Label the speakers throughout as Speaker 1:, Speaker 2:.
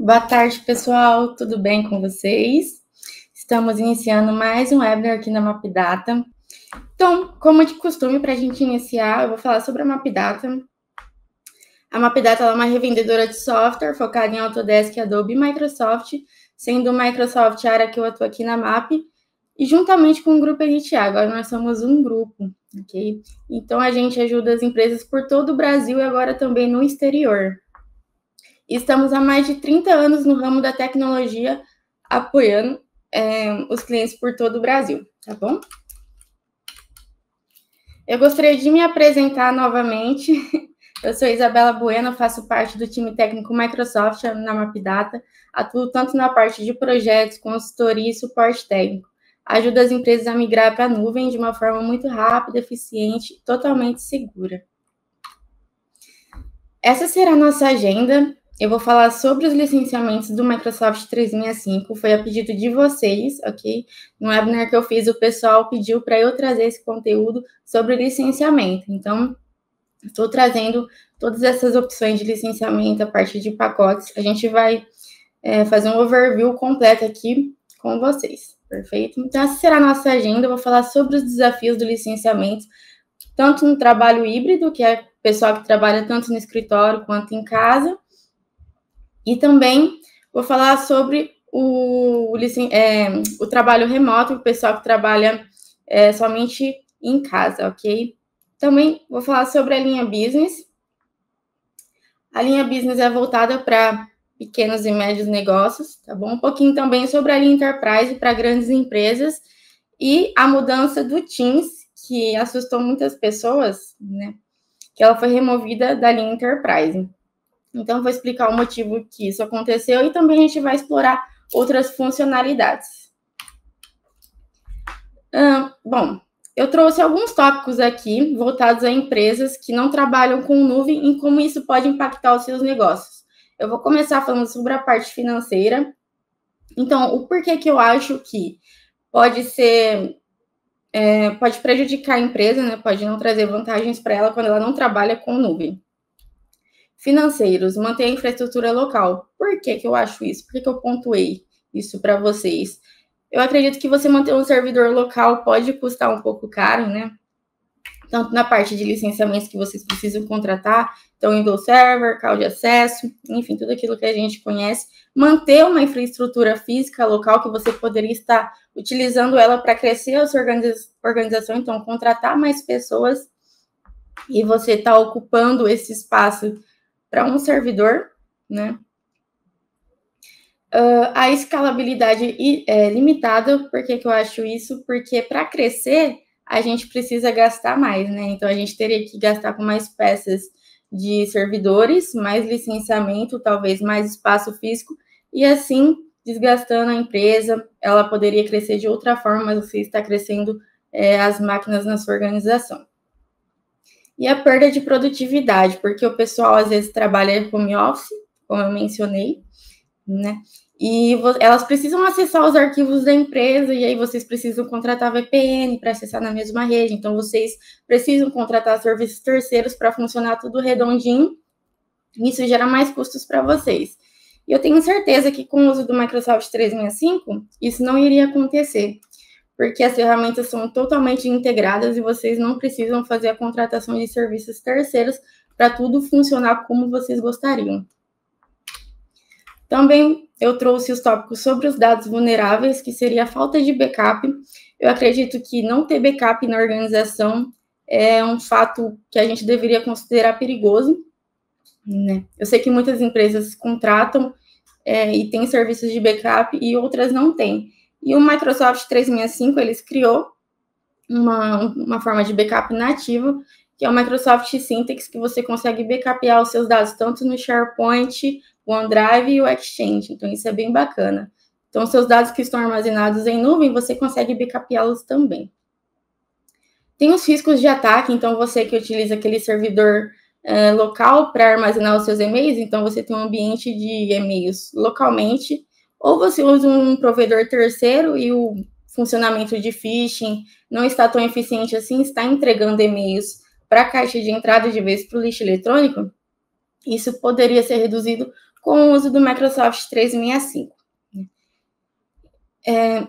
Speaker 1: Boa tarde, pessoal. Tudo bem com vocês? Estamos iniciando mais um webinar aqui na Mapdata. Então, como de costume, para a gente iniciar, eu vou falar sobre a Mapdata. A Mapdata é uma revendedora de software focada em Autodesk, Adobe e Microsoft, sendo o Microsoft a área que eu atuo aqui na MAP, e juntamente com o Grupo Elite. Agora nós somos um grupo, ok? Então, a gente ajuda as empresas por todo o Brasil e agora também no exterior. Estamos há mais de 30 anos no ramo da tecnologia, apoiando os clientes por todo o Brasil, tá bom? Eu gostaria de me apresentar novamente. Eu sou Isabela Bueno, faço parte do time técnico Microsoft na Mapdata, atuo tanto na parte de projetos, consultoria e suporte técnico. Ajudo as empresas a migrar para a nuvem de uma forma muito rápida, eficiente e totalmente segura. Essa será a nossa agenda. Eu vou falar sobre os licenciamentos do Microsoft 365, foi a pedido de vocês, ok? No webinar que eu fiz, o pessoal pediu para eu trazer esse conteúdo sobre licenciamento. Então, estou trazendo todas essas opções de licenciamento a partir de pacotes. A gente vai fazer um overview completo aqui com vocês, perfeito? Então, essa será a nossa agenda. Eu vou falar sobre os desafios do licenciamento, tanto no trabalho híbrido, que é o pessoal que trabalha tanto no escritório quanto em casa, e também vou falar sobre o trabalho remoto, o pessoal que trabalha somente em casa, ok? Também vou falar sobre a linha Business. A linha Business é voltada para pequenos e médios negócios, tá bom? Um pouquinho também sobre a linha Enterprise para grandes empresas e a mudança do Teams, que assustou muitas pessoas, né? Que ela foi removida da linha Enterprise. Então, vou explicar o motivo que isso aconteceu e também a gente vai explorar outras funcionalidades. Bom, eu trouxe alguns tópicos aqui voltados a empresas que não trabalham com nuvem e como isso pode impactar os seus negócios. Eu vou começar falando sobre a parte financeira. Então, o porquê que eu acho que pode prejudicar a empresa, né? Pode não trazer vantagens para ela quando ela não trabalha com nuvem. Financeiros, manter a infraestrutura local. Por que eu acho isso? Por que eu pontuei isso para vocês? Eu acredito que você manter um servidor local pode custar um pouco caro, né? Tanto na parte de licenciamentos que vocês precisam contratar, então Windows Server, cloud de acesso, enfim, tudo aquilo que a gente conhece. Manter uma infraestrutura física local que você poderia estar utilizando ela para crescer a sua organização, então contratar mais pessoas e você está ocupando esse espaço para um servidor, né? A escalabilidade limitada, por que eu acho isso? Porque para crescer, a gente precisa gastar mais, né? Então, a gente teria que gastar com mais peças de servidores, mais licenciamento, talvez mais espaço físico, e assim, desgastando a empresa, ela poderia crescer de outra forma, mas você está crescendo as máquinas na sua organização. E a perda de produtividade, porque o pessoal às vezes trabalha home office, como eu mencionei, né? E elas precisam acessar os arquivos da empresa, e aí vocês precisam contratar VPN para acessar na mesma rede, então vocês precisam contratar serviços terceiros para funcionar tudo redondinho, e isso gera mais custos para vocês. E eu tenho certeza que com o uso do Microsoft 365, isso não iria acontecer, porque as ferramentas são totalmente integradas e vocês não precisam fazer a contratação de serviços terceiros para tudo funcionar como vocês gostariam. Também eu trouxe os tópicos sobre os dados vulneráveis, que seria a falta de backup. Eu acredito que não ter backup na organização é um fato que a gente deveria considerar perigoso, né? Eu sei que muitas empresas contratam e têm serviços de backup e outras não têm. E o Microsoft 365, eles criou uma forma de backup nativo, que é o Microsoft Syntex, que você consegue backupear os seus dados tanto no SharePoint, o OneDrive e o Exchange. Então, isso é bem bacana. Então, os seus dados que estão armazenados em nuvem, você consegue backupeá-los também. Tem os riscos de ataque, então você que utiliza aquele servidor local para armazenar os seus e-mails, então você tem um ambiente de e-mails localmente, ou você usa um provedor terceiro e o funcionamento de phishing não está tão eficiente assim, está entregando e-mails para a caixa de entrada de vez para o lixo eletrônico, isso poderia ser reduzido com o uso do Microsoft 365.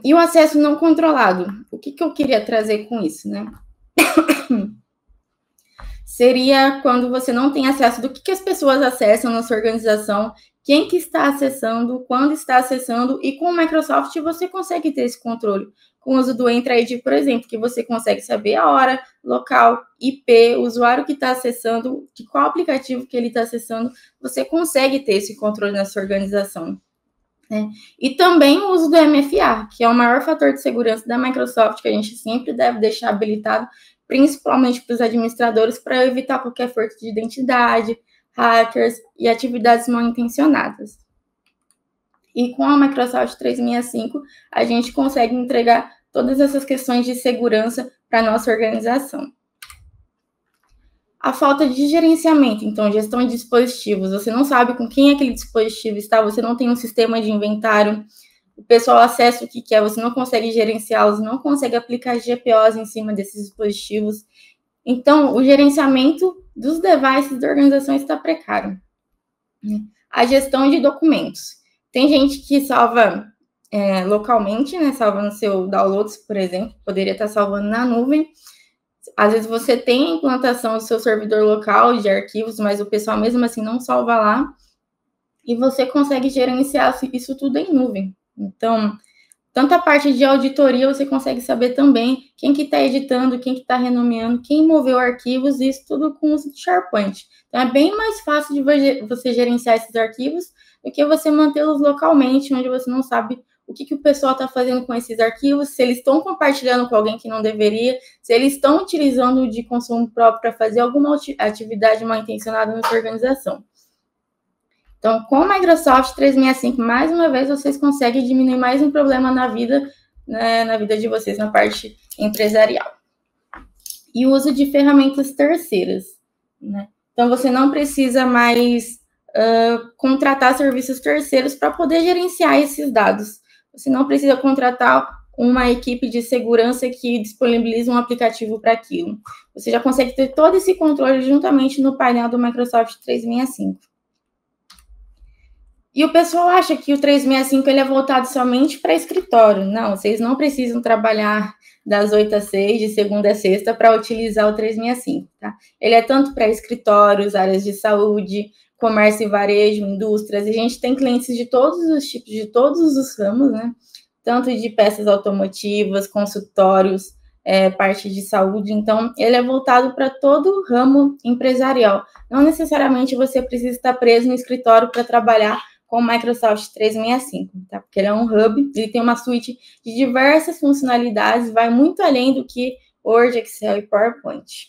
Speaker 1: E o acesso não controlado. O que eu queria trazer com isso, né? Seria quando você não tem acesso do que as pessoas acessam na sua organização, quem que está acessando, quando está acessando, e com o Microsoft você consegue ter esse controle. Com o uso do Entra ID, por exemplo, que você consegue saber a hora, local, IP, o usuário que está acessando, de qual aplicativo que ele está acessando, você consegue ter esse controle na sua organização. E também o uso do MFA, que é o maior fator de segurança da Microsoft, que a gente sempre deve deixar habilitado, principalmente para os administradores, para evitar qualquer furto de identidade, hackers e atividades mal intencionadas. E com a Microsoft 365, a gente consegue entregar todas essas questões de segurança para a nossa organização. A falta de gerenciamento, então, gestão de dispositivos. Você não sabe com quem aquele dispositivo está, você não tem um sistema de inventário, o pessoal acessa o que quer, você não consegue gerenciá-los, não consegue aplicar GPOs em cima desses dispositivos. Então, o gerenciamento dos devices da organização está precário. A gestão de documentos. Tem gente que salva localmente, né? Salva no seu downloads, por exemplo, poderia estar salvando na nuvem. Às vezes você tem a implantação do seu servidor local de arquivos, mas o pessoal mesmo assim não salva lá. E você consegue gerenciar isso tudo em nuvem. Então, tanto a parte de auditoria, você consegue saber também quem que está editando, quem que está renomeando, quem moveu arquivos, isso tudo com o uso do SharePoint. Então, é bem mais fácil de você gerenciar esses arquivos do que você mantê-los localmente, onde você não sabe o que o pessoal está fazendo com esses arquivos, se eles estão compartilhando com alguém que não deveria, se eles estão utilizando de consumo próprio para fazer alguma atividade mal intencionada na sua organização. Então, com o Microsoft 365, mais uma vez, vocês conseguem diminuir mais um problema na vida, né, na vida de vocês, na parte empresarial. E o uso de ferramentas terceiras, né? Então, você não precisa mais contratar serviços terceiros para poder gerenciar esses dados. Você não precisa contratar uma equipe de segurança que disponibiliza um aplicativo para aquilo. Você já consegue ter todo esse controle juntamente no painel do Microsoft 365. E o pessoal acha que o 365 ele é voltado somente para escritório. Não, vocês não precisam trabalhar das 8 às 6, de segunda a sexta, para utilizar o 365, tá? Ele é tanto para escritórios, áreas de saúde, comércio e varejo, indústrias. E a gente tem clientes de todos os tipos, de todos os ramos, né? Tanto de peças automotivas, consultórios, parte de saúde. Então, ele é voltado para todo o ramo empresarial. Não necessariamente você precisa estar preso no escritório para trabalhar com o Microsoft 365, tá? Porque ele é um hub, ele tem uma suite de diversas funcionalidades, vai muito além do que Word, Excel e PowerPoint.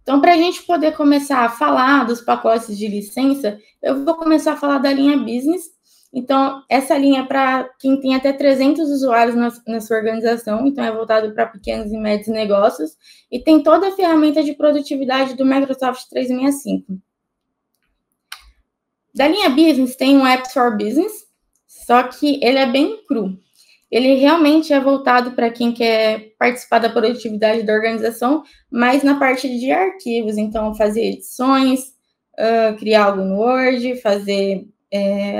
Speaker 1: Então, para a gente poder começar a falar dos pacotes de licença, eu vou começar a falar da linha Business. Então, essa linha é para quem tem até 300 usuários na sua organização, então é voltado para pequenos e médios negócios, e tem toda a ferramenta de produtividade do Microsoft 365. Da linha Business tem um Apps for Business, só que ele é bem cru. Ele realmente é voltado para quem quer participar da produtividade da organização, mas na parte de arquivos, então fazer edições, criar algo no Word, fazer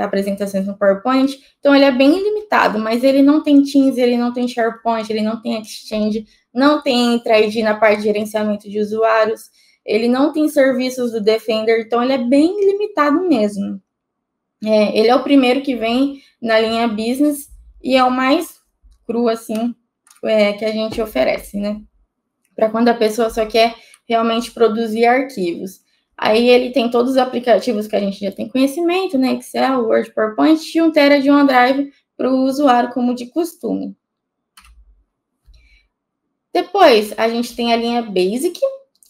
Speaker 1: apresentações no PowerPoint. Então ele é bem limitado, mas ele não tem Teams, ele não tem SharePoint, ele não tem Exchange, não tem Entra ID na parte de gerenciamento de usuários, ele não tem serviços do Defender, então ele é bem limitado mesmo. Ele é o primeiro que vem na linha Business e é o mais cru, assim, que a gente oferece, né? Para quando a pessoa só quer realmente produzir arquivos. Aí ele tem todos os aplicativos que a gente já tem conhecimento, né? Excel, Word, PowerPoint e 1 TB de OneDrive para o usuário como de costume. Depois, a gente tem a linha Basic,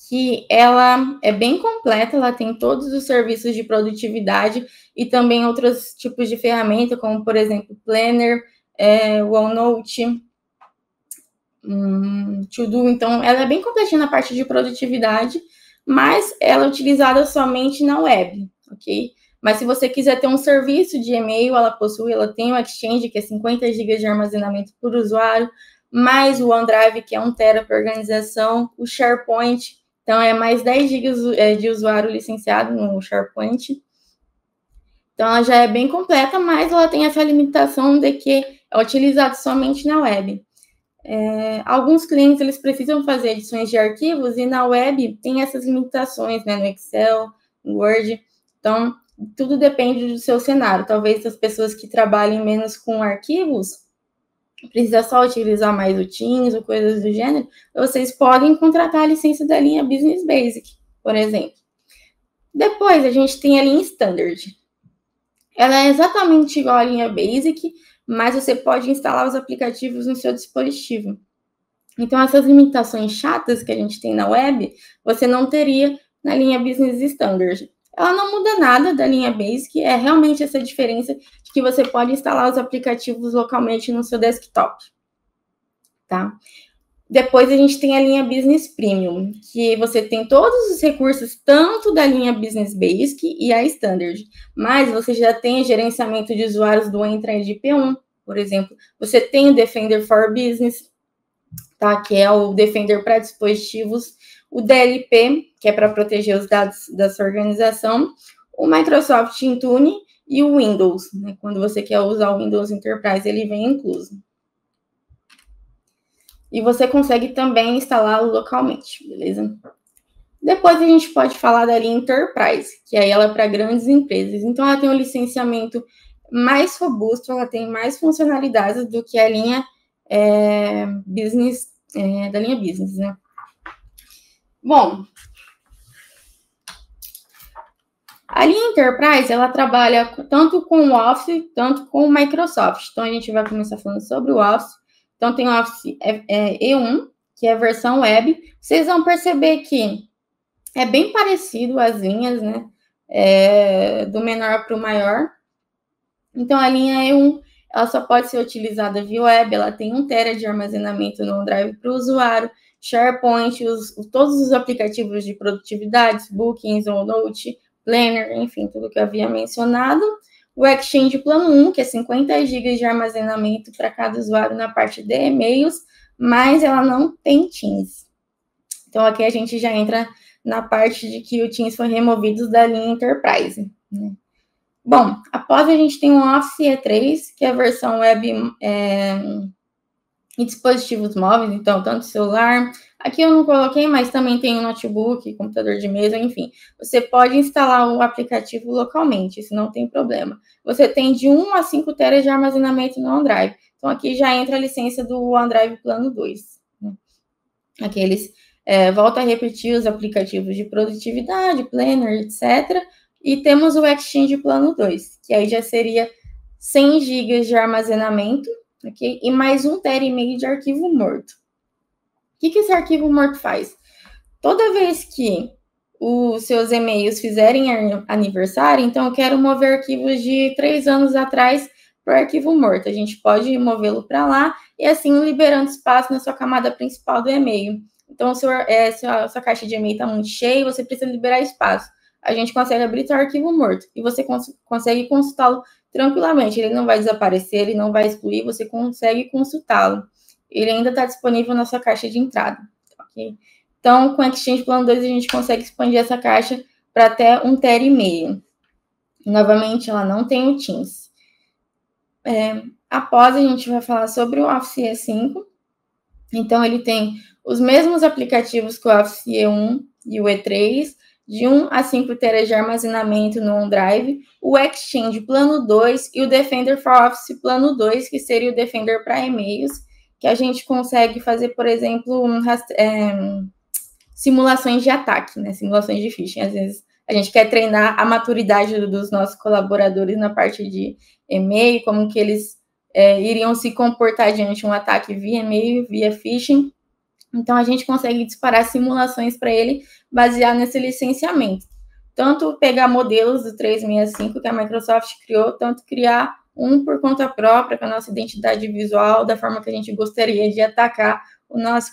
Speaker 1: que ela é bem completa, ela tem todos os serviços de produtividade e também outros tipos de ferramenta, como, por exemplo, Planner, OneNote, To-Do. Então, ela é bem completinha na parte de produtividade, mas ela é utilizada somente na web, ok? Mas se você quiser ter um serviço de e-mail, ela tem o Exchange, que é 50 GB de armazenamento por usuário, mais o OneDrive, que é 1 TB para organização, o SharePoint, então é mais 10 GB de usuário licenciado no SharePoint. Então, ela já é bem completa, mas ela tem essa limitação de que é utilizado somente na web. Alguns clientes, eles precisam fazer edições de arquivos e na web tem essas limitações, né, no Excel, no Word. Então, tudo depende do seu cenário. Talvez as pessoas que trabalhem menos com arquivos precisa só utilizar mais o Teams ou coisas do gênero, vocês podem contratar a licença da linha Business Basic, por exemplo. Depois, a gente tem a linha Standard. Ela é exatamente igual à linha Basic, mas você pode instalar os aplicativos no seu dispositivo. Então, essas limitações chatas que a gente tem na web, você não teria na linha Business Standard. Ela não muda nada da linha Basic, é realmente essa diferença de que você pode instalar os aplicativos localmente no seu desktop, tá? Depois a gente tem a linha Business Premium, que você tem todos os recursos, tanto da linha Business Basic e a Standard, mas você já tem gerenciamento de usuários do Entra P1, por exemplo. Você tem o Defender for Business, tá? Que é o Defender para dispositivos, o DLP, que é para proteger os dados da sua organização, o Microsoft Intune e o Windows, né? Quando você quer usar o Windows Enterprise, ele vem incluso. E você consegue também instalá-lo localmente, beleza? Depois a gente pode falar da linha Enterprise, que aí ela é para grandes empresas. Então, ela tem um licenciamento mais robusto, ela tem mais funcionalidades do que a linha Business, da linha Business, né? Bom, a linha Enterprise, ela trabalha tanto com o Office, tanto com o Microsoft. Então, a gente vai começar falando sobre o Office. Então, tem o Office E1, que é a versão web. Vocês vão perceber que é bem parecido as linhas, né? Do menor para o maior. Então, a linha E1, ela só pode ser utilizada via web. Ela tem 1 TB de armazenamento no OneDrive para o usuário, SharePoint, todos os aplicativos de produtividade, Bookings, OneNote, Planner, enfim, tudo que eu havia mencionado. O Exchange Plano 1, que é 50 GB de armazenamento para cada usuário na parte de e-mails, mas ela não tem Teams. Então, aqui a gente já entra na parte de que o Teams foi removido da linha Enterprise, né? Bom, após a gente tem o Office E3, que é a versão web em dispositivos móveis, então, tanto celular. Aqui eu não coloquei, mas também tem o notebook, computador de mesa, enfim. Você pode instalar o aplicativo localmente, isso não tem problema. Você tem de 1 a 5 TB de armazenamento no OneDrive. Então, aqui já entra a licença do OneDrive Plano 2. Né? Aqui eles voltam a repetir os aplicativos de produtividade, Planner, etc. E temos o Exchange Plano 2, que aí já seria 100 GB de armazenamento, okay? E mais 1,5 TB de arquivo morto. O que esse arquivo morto faz? Toda vez que os seus e-mails fizerem aniversário, então eu quero mover arquivos de 3 anos atrás para o arquivo morto. A gente pode movê-lo para lá e assim liberando espaço na sua camada principal do e-mail. Então, se a sua caixa de e-mail está muito cheia, você precisa liberar espaço. A gente consegue abrir seu arquivo morto e você consegue consultá-lo tranquilamente. Ele não vai desaparecer, ele não vai excluir, você consegue consultá-lo. Ele ainda está disponível na sua caixa de entrada, ok? Então, com o Exchange Plano 2, a gente consegue expandir essa caixa para até 1,5 TB. Novamente, ela não tem o Teams. Após, a gente vai falar sobre o Office E5. Então, ele tem os mesmos aplicativos que o Office E1 e o E3, de 1 a 5 TB de armazenamento no OneDrive, o Exchange Plano 2 e o Defender for Office Plano 2, que seria o Defender para e-mails, que a gente consegue fazer, por exemplo, simulações de ataque, né? Simulações de phishing. Às vezes a gente quer treinar a maturidade dos nossos colaboradores na parte de e-mail, como que eles iriam se comportar diante de um ataque via e-mail, via phishing. Então, a gente consegue disparar simulações para ele baseado nesse licenciamento. Tanto pegar modelos do 365 que a Microsoft criou, tanto criar um por conta própria, com a nossa identidade visual, da forma que a gente gostaria de atacar os nossos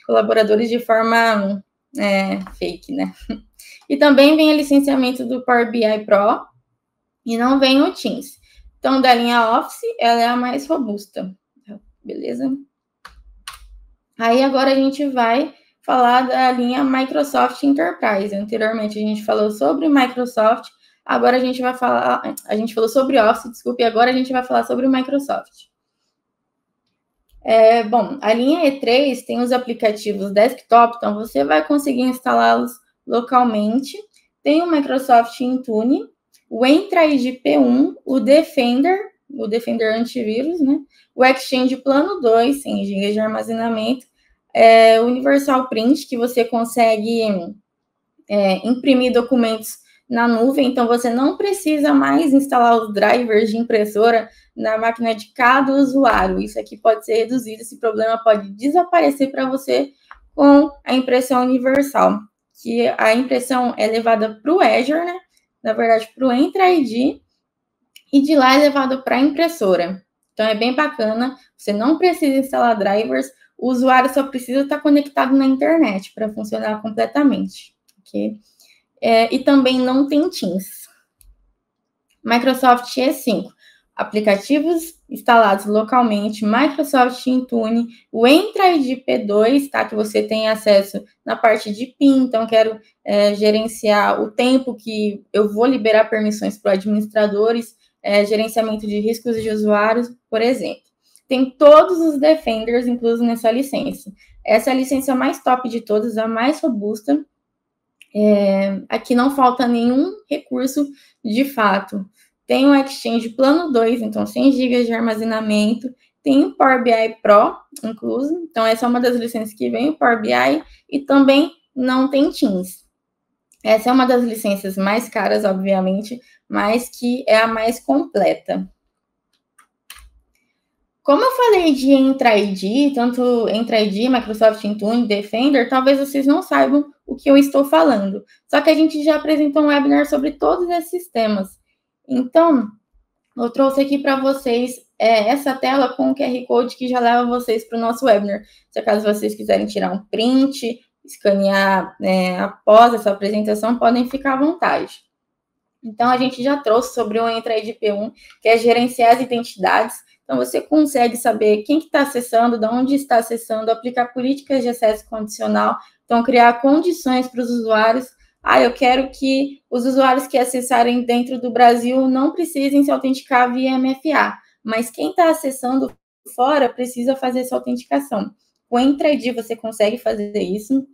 Speaker 1: colaboradores de forma fake, né? E também vem o licenciamento do Power BI Pro e não vem o Teams. Então, da linha Office, ela é a mais robusta, beleza? Aí, agora a gente vai falar da linha Microsoft Enterprise. Anteriormente, a gente falou sobre Microsoft, Agora a gente vai falar, a gente falou sobre Office, desculpe, agora a gente vai falar sobre o Microsoft. Bom, a linha E3 tem os aplicativos desktop, então você vai conseguir instalá-los localmente. Tem o Microsoft Intune, o Entra ID P1, o Defender antivírus, né? O Exchange Plano 2, 100 GB de armazenamento, o Universal Print, que você consegue imprimir documentos na nuvem, então você não precisa mais instalar os drivers de impressora na máquina de cada usuário. Isso aqui pode ser reduzido, esse problema pode desaparecer para você com a impressão universal, que a impressão é levada para o Azure, né? Na verdade, para o Entra ID, e de lá é levado para a impressora. Então, é bem bacana, você não precisa instalar drivers, o usuário só precisa estar conectado na internet para funcionar completamente, ok? E também não tem Teams. Microsoft E5, aplicativos instalados localmente, Microsoft Intune, o Entra ID P2, tá? Que você tem acesso na parte de PIN, então quero gerenciar o tempo que eu vou liberar permissões para administradores, gerenciamento de riscos de usuários, por exemplo. Tem todos os Defenders inclusos nessa licença. Essa é a licença mais top de todas, a mais robusta. Aqui não falta nenhum recurso de fato. Tem o Exchange Plano 2, então 100 GB de armazenamento. Tem o Power BI Pro incluso. Então, essa é uma das licenças que vem o Power BI. E também não tem Teams. Essa é uma das licenças mais caras, obviamente, mas que é a mais completa. Como eu falei de Entra ID, tanto Entra ID, Microsoft Intune, Defender, talvez vocês não saibam o que eu estou falando. Só que a gente já apresentou um webinar sobre todos esses temas. Então, eu trouxe aqui para vocês essa tela com o QR Code que já leva vocês para o nosso webinar. Se acaso vocês quiserem tirar um print, escanear após essa apresentação, podem ficar à vontade. Então, a gente já trouxe sobre o Entra ID P1, que é gerenciar as identidades. Então, você consegue saber quem que está acessando, de onde está acessando, aplicar políticas de acesso condicional, então, criar condições para os usuários. Eu quero que os usuários que acessarem dentro do Brasil não precisem se autenticar via MFA, mas quem está acessando fora precisa fazer essa autenticação. Com o Entra ID você consegue fazer isso.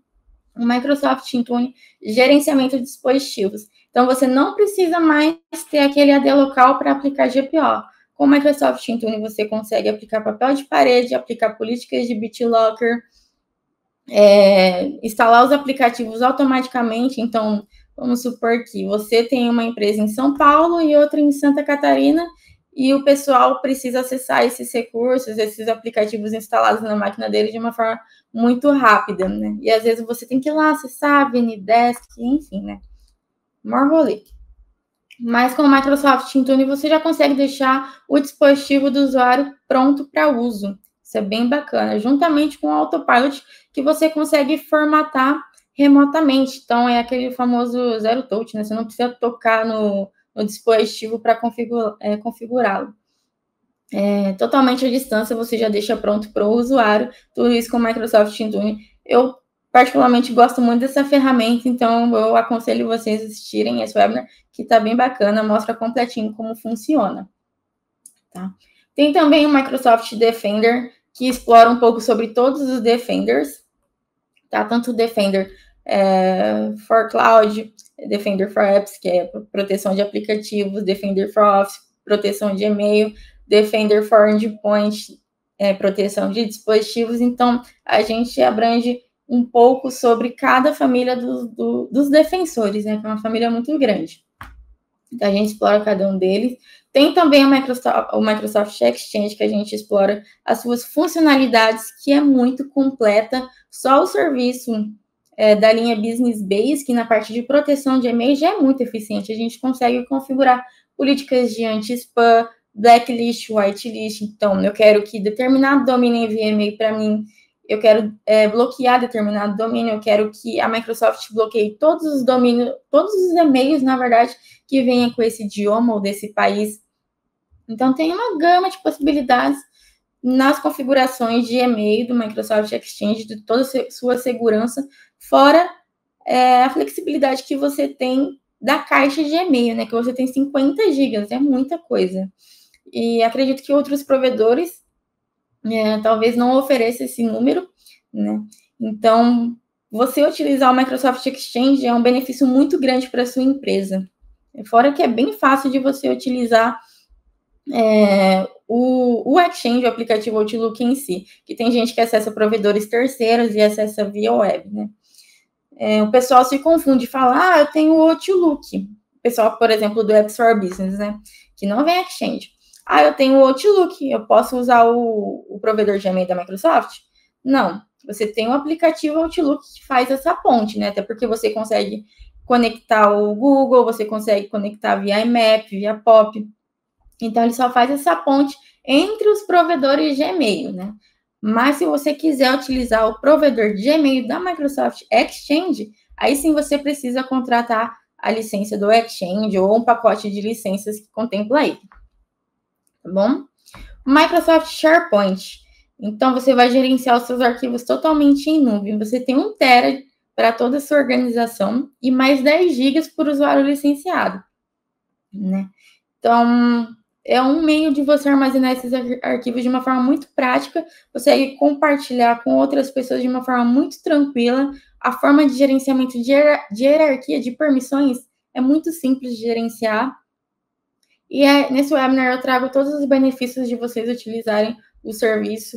Speaker 1: O Microsoft Intune, gerenciamento de dispositivos. Então, você não precisa mais ter aquele AD local para aplicar GPO. Com o Microsoft Intune, você consegue aplicar papel de parede, aplicar políticas de BitLocker, instalar os aplicativos automaticamente. Então, vamos supor que você tem uma empresa em São Paulo e outra em Santa Catarina, e o pessoal precisa acessar esses recursos, esses aplicativos instalados na máquina dele de uma forma muito rápida, né? E às vezes você tem que ir lá acessar, VNDesk, enfim, né? Maior rolê. Mas com o Microsoft Intune você já consegue deixar o dispositivo do usuário pronto para uso. Isso é bem bacana, juntamente com o Autopilot, que você consegue formatar remotamente. Então, é aquele famoso zero touch, né? Você não precisa tocar no dispositivo para configurá-lo. Totalmente à distância, você já deixa pronto para o usuário. Tudo isso com o Microsoft Intune. Eu, particularmente, gosto muito dessa ferramenta, então eu aconselho vocês a assistirem esse webinar, que está bem bacana, mostra completinho como funciona. Tá? Tem também o Microsoft Defender, que explora um pouco sobre todos os Defenders, tá? Tanto o Defender for Cloud, Defender for Apps, que é proteção de aplicativos, Defender for Office, proteção de e-mail, Defender for Endpoint, proteção de dispositivos. Então, a gente abrange um pouco sobre cada família dos defensores, né? Que é uma família muito grande. Então, a gente explora cada um deles. Tem também o Microsoft Exchange, que a gente explora as suas funcionalidades, que é muito completa. Só o serviço da linha Business Base, que na parte de proteção de e-mail já é muito eficiente. A gente consegue configurar políticas de anti-spam, blacklist, whitelist. Então, eu quero que determinado domínio envie e-mail para mim, eu quero bloquear determinado domínio, eu quero que a Microsoft bloqueie todos os domínios, todos os e-mails, na verdade, que venham com esse idioma ou desse país. Então, tem uma gama de possibilidades nas configurações de e-mail do Microsoft Exchange, de toda a sua segurança, fora a flexibilidade que você tem da caixa de e-mail, né? Que você tem 50 gigas, é muita coisa. E acredito que outros provedores talvez não ofereçam esse número, né? Então, você utilizar o Microsoft Exchange é um benefício muito grande para a sua empresa. Fora que é bem fácil de você utilizar o Exchange, o aplicativo Outlook em si, que tem gente que acessa provedores terceiros e acessa via web, né? O pessoal se confunde e fala, eu tenho o Outlook. O pessoal, por exemplo, do Apps for Business, né? Que não vem Exchange. Eu tenho o Outlook, eu posso usar o provedor de e-mail da Microsoft? Não, você tem o aplicativo Outlook que faz essa ponte, né? Até porque você consegue conectar o Google, você consegue conectar via IMAP, via POP. Então, ele só faz essa ponte entre os provedores de e-mail, né? Mas se você quiser utilizar o provedor de e-mail da Microsoft Exchange, aí sim você precisa contratar a licença do Exchange ou um pacote de licenças que contempla aí. Tá bom? Microsoft SharePoint. Então, você vai gerenciar os seus arquivos totalmente em nuvem. Você tem 1 TB para toda a sua organização e mais 10 GB por usuário licenciado, né? Então, é um meio de você armazenar esses arquivos de uma forma muito prática, você consegue compartilhar com outras pessoas de uma forma muito tranquila. A forma de gerenciamento de hierarquia de permissões é muito simples de gerenciar. E nesse webinar eu trago todos os benefícios de vocês utilizarem o serviço,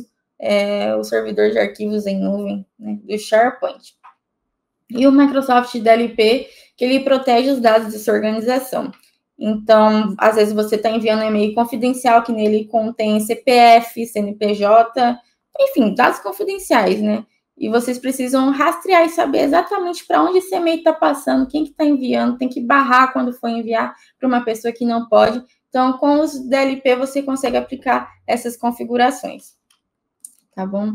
Speaker 1: o servidor de arquivos em nuvem, né, do SharePoint. E o Microsoft DLP, que ele protege os dados de sua organização. Então, às vezes você está enviando um e-mail confidencial que nele contém CPF, CNPJ, enfim, dados confidenciais, né? E vocês precisam rastrear e saber exatamente para onde esse e-mail está passando, quem que está enviando, tem que barrar quando for enviar para uma pessoa que não pode. Então, com os DLP, você consegue aplicar essas configurações. Tá bom?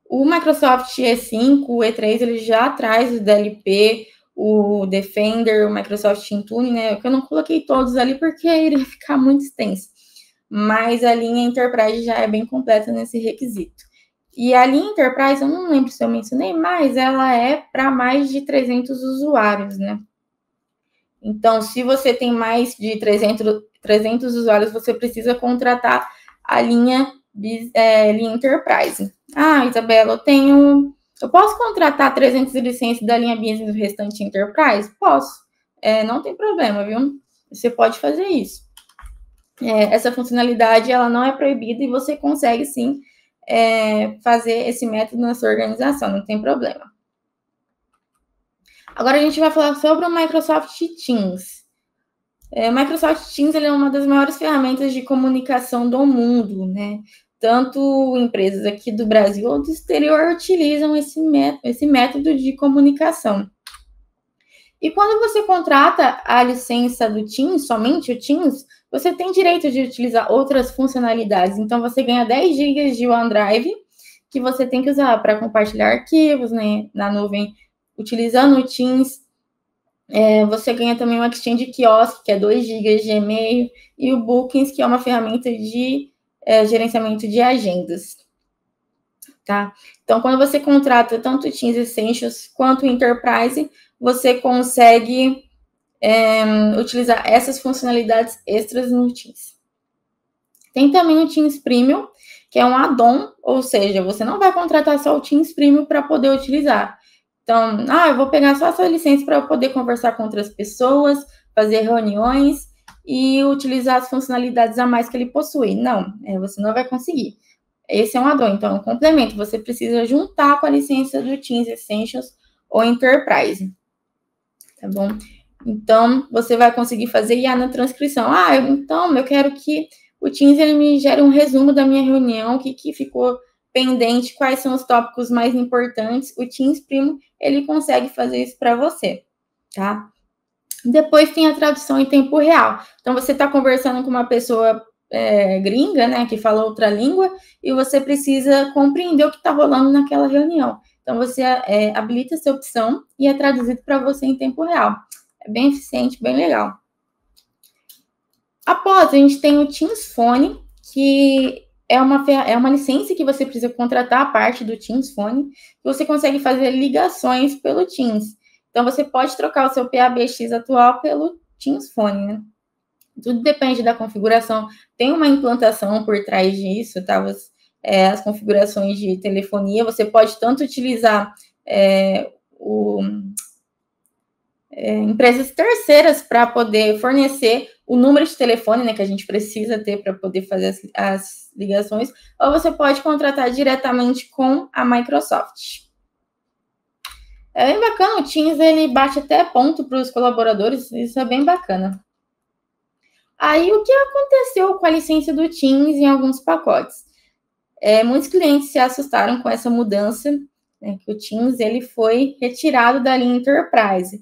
Speaker 1: O Microsoft E5, o E3, ele já traz o DLP, o Defender, o Microsoft Intune, né? Que eu não coloquei todos ali porque iria ficar muito extenso. Mas a linha Enterprise já é bem completa nesse requisito. E a linha Enterprise, eu não lembro se eu mencionei, mas ela é para mais de 300 usuários, né? Então, se você tem mais de 300 usuários, você precisa contratar a linha Enterprise. Isabela, eu posso contratar 300 licenças da linha Business do restante Enterprise? Posso. Não tem problema, viu? Você pode fazer isso. Essa funcionalidade, ela não é proibida e você consegue, sim, fazer esse método na sua organização, não tem problema. Agora a gente vai falar sobre o Microsoft Teams. O Microsoft Teams ele é uma das maiores ferramentas de comunicação do mundo, né? Tanto empresas aqui do Brasil ou do exterior utilizam esse método de comunicação. E quando você contrata a licença do Teams, somente o Teams, você tem direito de utilizar outras funcionalidades. Então, você ganha 10 GB de OneDrive, que você tem que usar para compartilhar arquivos, né, na nuvem, utilizando o Teams. Você ganha também o Exchange Kiosk, que é 2 GB de e-mail, e o Bookings, que é uma ferramenta de gerenciamento de agendas. Tá? Então, quando você contrata tanto o Teams Essentials quanto o Enterprise, você consegue utilizar essas funcionalidades extras no Teams. Tem também o Teams Premium, que é um add-on, ou seja, você não vai contratar só o Teams Premium para poder utilizar. Então, eu vou pegar só essa licença para eu poder conversar com outras pessoas, fazer reuniões e utilizar as funcionalidades a mais que ele possui. Não, você não vai conseguir. Esse é um add-on, então é um complemento. Você precisa juntar com a licença do Teams Essentials ou Enterprise. Tá bom? Então, você vai conseguir fazer IA na transcrição. Então, eu quero que o Teams ele me gere um resumo da minha reunião, o que ficou pendente, quais são os tópicos mais importantes. O Teams Primo, ele consegue fazer isso para você, tá? Depois tem a tradução em tempo real. Então, você está conversando com uma pessoa gringa, né, que fala outra língua, e você precisa compreender o que está rolando naquela reunião. Então, você habilita essa opção e é traduzido para você em tempo real. É bem eficiente, bem legal. Após, a gente tem o Teams Phone, que é uma licença que você precisa contratar a parte do Teams Phone, que você consegue fazer ligações pelo Teams. Então, você pode trocar o seu PABX atual pelo Teams Phone, né? Tudo depende da configuração. Tem uma implantação por trás disso, tá? As configurações de telefonia, você pode tanto utilizar empresas terceiras para poder fornecer o número de telefone, né, que a gente precisa ter para poder fazer as ligações, ou você pode contratar diretamente com a Microsoft. É bem bacana, o Teams, ele bate até ponto para os colaboradores, isso é bem bacana. Aí, o que aconteceu com a licença do Teams em alguns pacotes? Muitos clientes se assustaram com essa mudança, né, que o Teams ele foi retirado da linha Enterprise.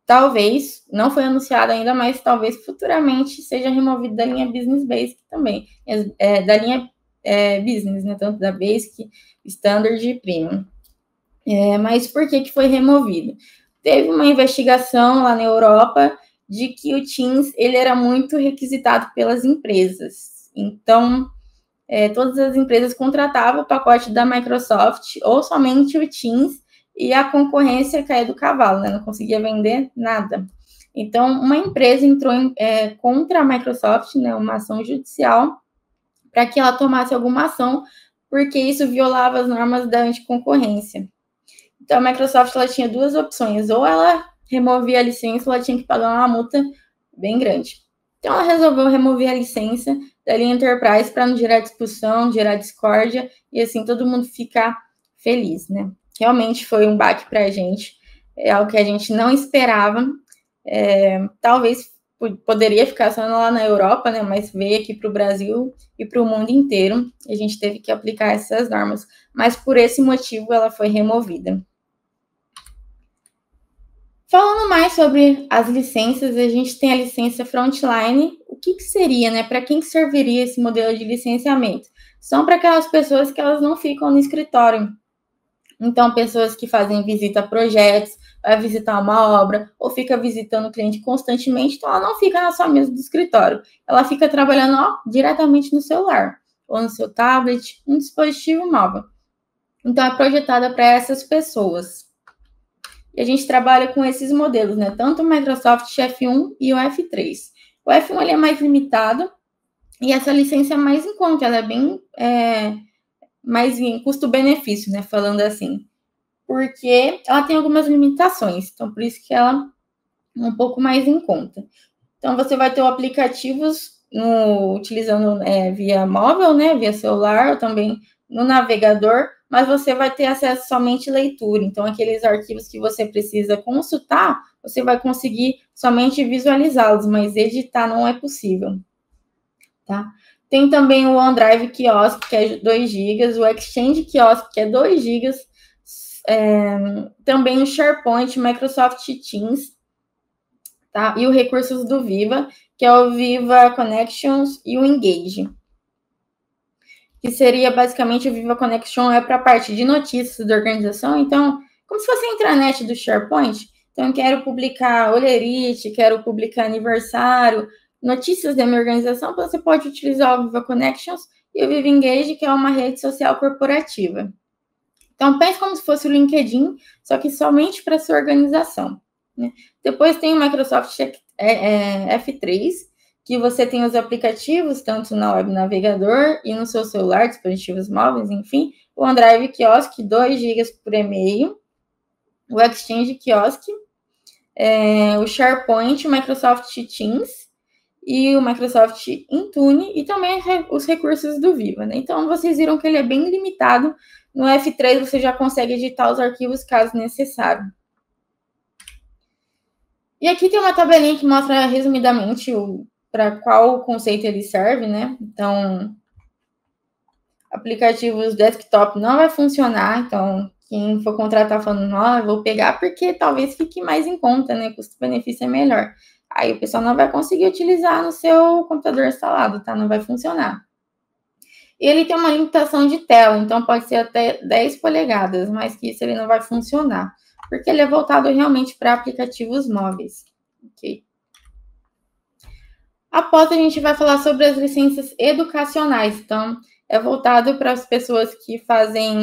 Speaker 1: Talvez, não foi anunciado ainda, mas talvez futuramente seja removido da linha Business Basic também, da linha Business, né, tanto da Basic, Standard e Premium. Mas por que foi removido? Teve uma investigação lá na Europa de que o Teams ele era muito requisitado pelas empresas. Então, todas as empresas contratavam o pacote da Microsoft ou somente o Teams e a concorrência caía do cavalo, né? Não conseguia vender nada. Então, uma empresa entrou contra a Microsoft, né, uma ação judicial, para que ela tomasse alguma ação, porque isso violava as normas da anticoncorrência. Então, a Microsoft ela tinha duas opções, ou ela removia a licença, ou ela tinha que pagar uma multa bem grande. Então, ela resolveu remover a licença da linha Enterprise para não gerar discussão, não gerar discórdia, e assim todo mundo ficar feliz, né? Realmente foi um baque para a gente, é algo que a gente não esperava. Talvez poderia ficar só lá na Europa, né? Mas veio aqui para o Brasil e para o mundo inteiro, e a gente teve que aplicar essas normas. Mas por esse motivo ela foi removida. Falando mais sobre as licenças, a gente tem a licença Frontline. O que seria, né? Para quem que serviria esse modelo de licenciamento? São para aquelas pessoas que elas não ficam no escritório. Então, pessoas que fazem visita a projetos, vai visitar uma obra, ou fica visitando o cliente constantemente, então ela não fica na sua mesa do escritório. Ela fica trabalhando diretamente no celular, ou no seu tablet, um dispositivo móvel. Então, é projetada para essas pessoas. E a gente trabalha com esses modelos, né? Tanto o Microsoft F1 e o F3. O F1 ele é mais limitado e essa licença é mais em conta, ela é bem mais em custo-benefício, né? Falando assim. Porque ela tem algumas limitações, então por isso que ela é um pouco mais em conta. Então você vai ter aplicativos utilizando via móvel, né? Via celular, ou também no navegador, mas você vai ter acesso somente à leitura. Então, aqueles arquivos que você precisa consultar, você vai conseguir somente visualizá-los, mas editar não é possível. Tá? Tem também o OneDrive Kiosk, que é 2 GB, o Exchange Kiosk, que é 2 GB, também o SharePoint, Microsoft Teams, tá? E os recursos do Viva, que é o Viva Connections e o Engage. Que seria basicamente o Viva Connection para a parte de notícias da organização. Então, como se fosse a intranet do SharePoint. Então, eu quero publicar olerite, quero publicar aniversário, notícias da minha organização, você pode utilizar o Viva Connections e o Viva Engage, que é uma rede social corporativa. Então, pense como se fosse o LinkedIn, só que somente para a sua organização. Né? Depois tem o Microsoft F3, que você tem os aplicativos, tanto no web navegador e no seu celular, dispositivos móveis, enfim. O OneDrive Kiosk, 2 GB por e-mail. O Exchange Kiosk, o SharePoint, o Microsoft Teams e o Microsoft Intune e também os recursos do Viva, né? Então, vocês viram que ele é bem limitado. No F3, você já consegue editar os arquivos caso necessário. E aqui tem uma tabelinha que mostra resumidamente para qual conceito ele serve, né? Então, aplicativos desktop não vai funcionar, então quem for contratar falando, eu vou pegar porque talvez fique mais em conta, né? Custo-benefício é melhor. Aí o pessoal não vai conseguir utilizar no seu computador instalado, tá? Não vai funcionar. E ele tem uma limitação de tela, então pode ser até 10 polegadas, mas que isso ele não vai funcionar, porque ele é voltado realmente para aplicativos móveis. Ok? Após a gente vai falar sobre as licenças educacionais, então é voltado para as pessoas que fazem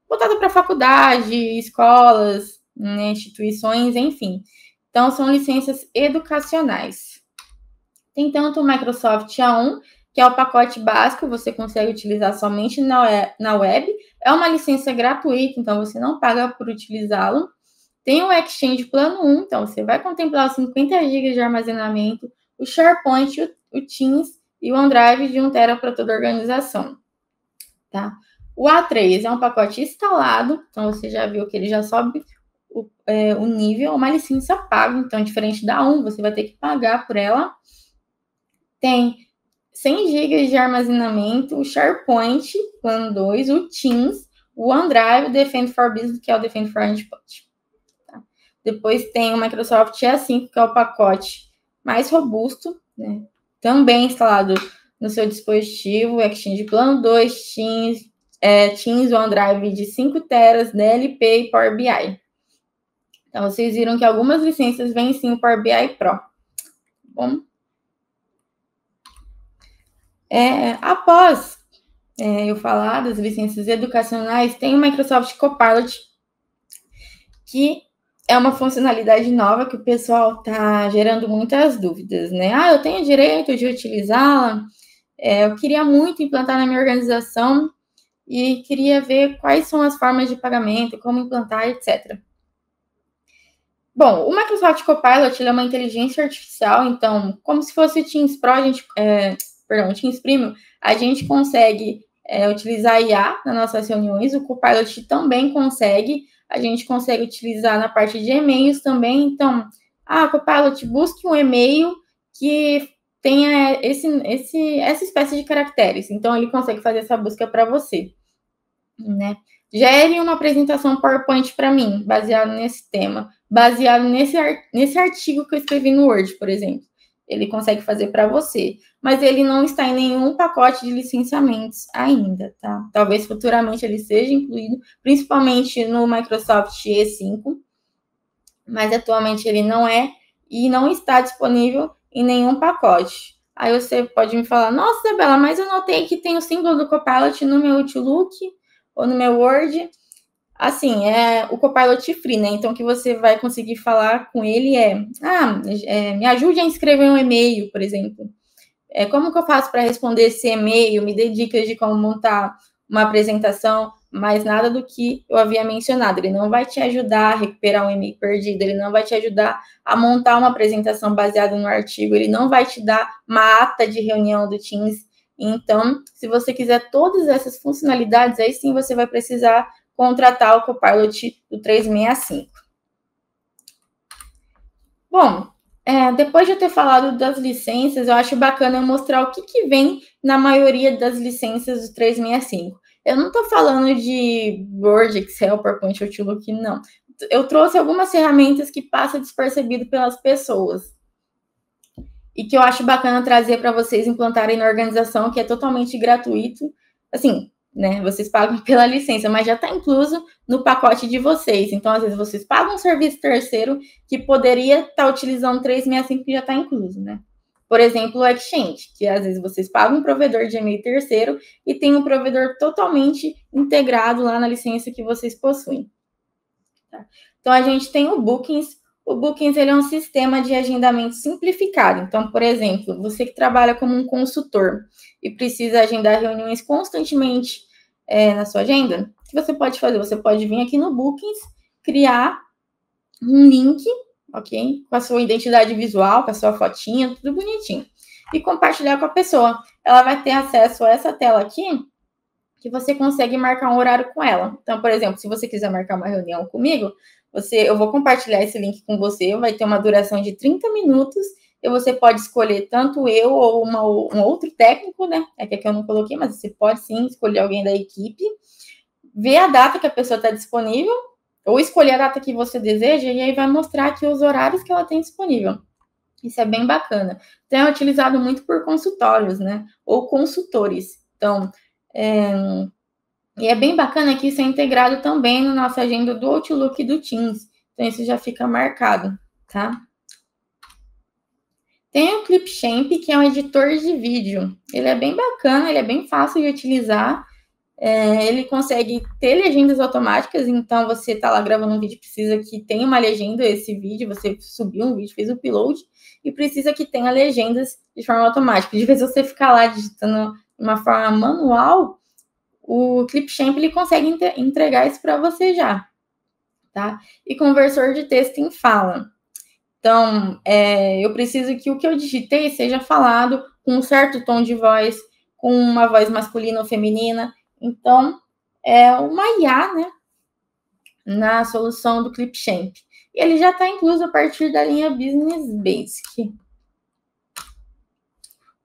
Speaker 1: voltado para faculdade, escolas, né, instituições, enfim. Então, são licenças educacionais. Tem tanto o Microsoft A1, que é o pacote básico, você consegue utilizar somente na web. É uma licença gratuita, então você não paga por utilizá-lo. Tem o Exchange Plano 1, então você vai contemplar os 50 GB de armazenamento, o SharePoint, o Teams e o OneDrive de 1 TB para toda a organização. Tá? O A3 é um pacote instalado, então você já viu que ele já sobe o nível, uma licença paga, então diferente da A1, você vai ter que pagar por ela. Tem 100 GB de armazenamento, o SharePoint, Plano 2, o Teams, o OneDrive, o Defend for Business, que é o Defend for Endpoint. Tá? Depois tem o Microsoft E5, que é o pacote mais robusto, né? Também instalado no seu dispositivo, Exchange Plano 2, Teams, OneDrive de 5 teras, DLP e Power BI. Então, vocês viram que algumas licenças vêm sim o Power BI Pro. Bom, após eu falar das licenças educacionais, tem o Microsoft Copilot, que é uma funcionalidade nova que o pessoal está gerando muitas dúvidas, né? Eu tenho direito de utilizá-la? Eu queria muito implantar na minha organização e queria ver quais são as formas de pagamento, como implantar, etc. Bom, o Microsoft Copilot é uma inteligência artificial, então, como se fosse o Teams Pro, o Teams Premium, a gente consegue utilizar IA nas nossas reuniões, o Copilot também consegue, a gente consegue utilizar na parte de e-mails também, então, Copilot, busque um e-mail que tenha essa espécie de caracteres, então ele consegue fazer essa busca para você, né? Gere uma apresentação PowerPoint para mim, baseado nesse tema, baseado nesse artigo que eu escrevi no Word, por exemplo. Ele consegue fazer para você, mas ele não está em nenhum pacote de licenciamentos ainda, tá? Talvez futuramente ele seja incluído, principalmente no Microsoft E5, mas atualmente ele não é e não está disponível em nenhum pacote. Aí você pode me falar, nossa, Isabela, mas eu notei que tem o símbolo do Copilot no meu Outlook ou no meu Word. Assim, é o Copilot Free, né? Então, o que você vai conseguir falar com ele me ajude a escrever um e-mail, por exemplo. Como que eu faço para responder esse e-mail? Me dê dicas de como montar uma apresentação, mais nada do que eu havia mencionado. Ele não vai te ajudar a recuperar um e-mail perdido, ele não vai te ajudar a montar uma apresentação baseada no artigo, ele não vai te dar uma ata de reunião do Teams. Então, se você quiser todas essas funcionalidades, aí sim você vai precisar contratar o Copilot do 365. Bom, depois de eu ter falado das licenças, eu acho bacana eu mostrar o que vem na maioria das licenças do 365. Eu não estou falando de Word, Excel, PowerPoint, Outlook, não. Eu trouxe algumas ferramentas que passam despercebido pelas pessoas e que eu acho bacana trazer para vocês implantarem na organização, que é totalmente gratuito. Assim, né? Vocês pagam pela licença, mas já está incluso no pacote de vocês. Então, às vezes, vocês pagam um serviço terceiro que poderia estar utilizando 365 que já está incluso, né? Por exemplo, o Exchange, que às vezes vocês pagam um provedor de e-mail terceiro e tem um provedor totalmente integrado lá na licença que vocês possuem. Tá? Então, a gente tem o Bookings. O Bookings ele é um sistema de agendamento simplificado. Então, por exemplo, você que trabalha como um consultor e precisa agendar reuniões constantemente na sua agenda, o que você pode fazer? Você pode vir aqui no Bookings, criar um link, ok? Com a sua identidade visual, com a sua fotinha, tudo bonitinho. E compartilhar com a pessoa. Ela vai ter acesso a essa tela aqui, que você consegue marcar um horário com ela. Então, por exemplo, se você quiser marcar uma reunião comigo, eu vou compartilhar esse link com você, vai ter uma duração de 30 minutos, e você pode escolher tanto eu ou um outro técnico, né? É que aqui eu não coloquei, mas você pode sim escolher alguém da equipe, ver a data que a pessoa está disponível, ou escolher a data que você deseja, e aí vai mostrar aqui os horários que ela tem disponível. Isso é bem bacana. Então, é utilizado muito por consultórios, né? Ou consultores. Então, e é bem bacana que isso é integrado também na nossa agenda do Outlook e do Teams. Então, isso já fica marcado, tá? Tem o Clipchamp, que é um editor de vídeo. Ele é bem bacana, ele é bem fácil de utilizar. Ele consegue ter legendas automáticas, então você está lá gravando um vídeo, precisa que tenha uma legenda esse vídeo, você subiu um vídeo, fez o upload, e precisa que tenha legendas de forma automática. De vez você ficar lá digitando de uma forma manual, o Clipchamp ele consegue entregar isso para você já, tá? E conversor de texto em fala. Então, eu preciso que o que eu digitei seja falado com um certo tom de voz, com uma voz masculina ou feminina. Então, é uma IA, né, na solução do Clipchamp. E ele já está incluso a partir da linha Business Basic.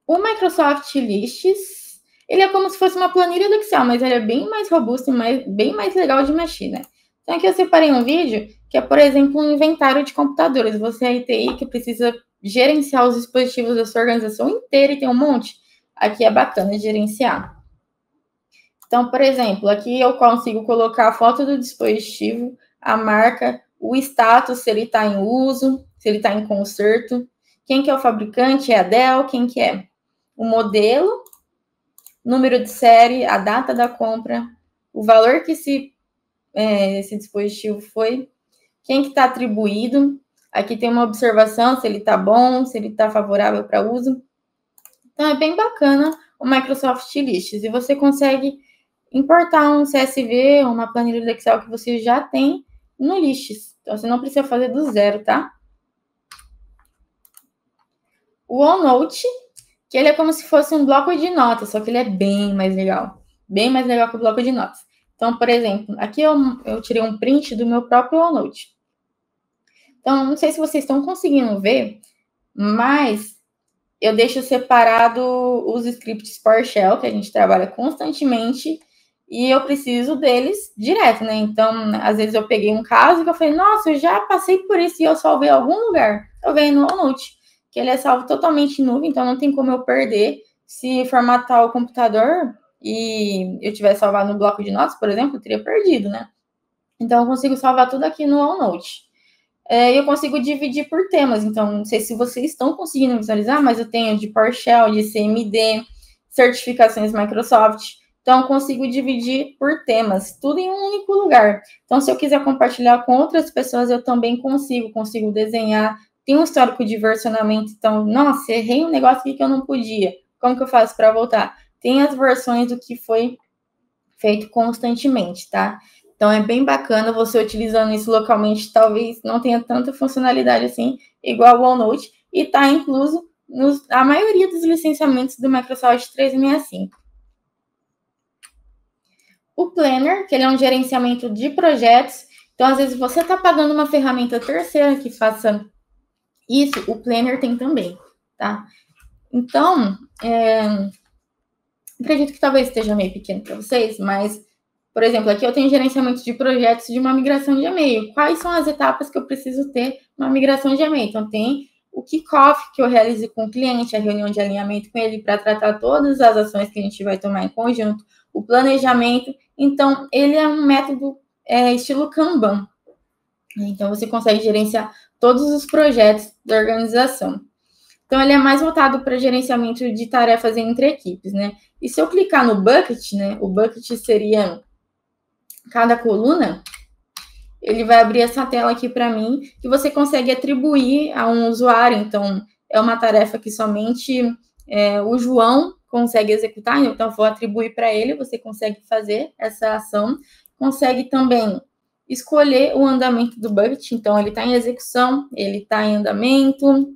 Speaker 1: O Microsoft Lists, ele é como se fosse uma planilha do Excel, mas ele é bem mais robusto e bem mais legal de mexer, né? Então, aqui eu separei um vídeo que é, por exemplo, um inventário de computadores. Você é TI que precisa gerenciar os dispositivos da sua organização inteira e tem um monte. Aqui é bacana gerenciar. Então, por exemplo, aqui eu consigo colocar a foto do dispositivo, a marca, o status, se ele está em uso, se ele está em conserto, quem que é o fabricante, é a Dell, quem que é o modelo, número de série, a data da compra, o valor que esse dispositivo foi, quem que está atribuído. Aqui tem uma observação, se ele está bom, se ele está favorável para uso. Então, é bem bacana o Microsoft Lists. E você consegue importar um CSV, uma planilha do Excel que você já tem no Lists. Então, você não precisa fazer do zero, tá? O OneNote, que ele é como se fosse um bloco de notas, só que ele é bem mais legal. Bem mais legal que o bloco de notas. Então, por exemplo, aqui eu tirei um print do meu próprio OneNote. Então, não sei se vocês estão conseguindo ver, mas eu deixo separado os scripts PowerShell, que a gente trabalha constantemente, e eu preciso deles direto, né? Então, às vezes eu peguei um caso que eu falei, nossa, eu já passei por isso e eu salvei em algum lugar. Eu venho no OneNote, que ele é salvo totalmente em nuvem, então não tem como eu perder. Se formatar o computador e eu tiver salvado no bloco de notas, por exemplo, eu teria perdido, né? Então, eu consigo salvar tudo aqui no OneNote. Eu consigo dividir por temas. Então, não sei se vocês estão conseguindo visualizar, mas eu tenho de PowerShell, de CMD, certificações Microsoft. Então, eu consigo dividir por temas, tudo em um único lugar. Então, se eu quiser compartilhar com outras pessoas, eu também consigo desenhar. Tem um histórico de versionamento. Então, nossa, errei um negócio aqui que eu não podia. Como que eu faço para voltar? Tem as versões do que foi feito constantemente, tá? Então, é bem bacana você utilizando isso localmente, talvez não tenha tanta funcionalidade assim, igual o OneNote, e está incluso a maioria dos licenciamentos do Microsoft 365. O Planner, que ele é um gerenciamento de projetos, então, às vezes, você está pagando uma ferramenta terceira que faça isso, o Planner tem também, tá? Então, acredito que talvez esteja meio pequeno para vocês, mas por exemplo, aqui eu tenho gerenciamento de projetos de uma migração de e-mail. Quais são as etapas que eu preciso ter numa migração de e-mail? Então, tem o kickoff que eu realizo com o cliente, a reunião de alinhamento com ele para tratar todas as ações que a gente vai tomar em conjunto, o planejamento. Então, ele é um método estilo Kanban. Então, você consegue gerenciar todos os projetos da organização. Então, ele é mais voltado para gerenciamento de tarefas entre equipes, né? E se eu clicar no bucket, né? O bucket seria cada coluna, ele vai abrir essa tela aqui para mim, que você consegue atribuir a um usuário. Então, é uma tarefa que somente o João consegue executar, então vou atribuir para ele, você consegue fazer essa ação, consegue também escolher o andamento do bucket, então ele está em execução, ele está em andamento,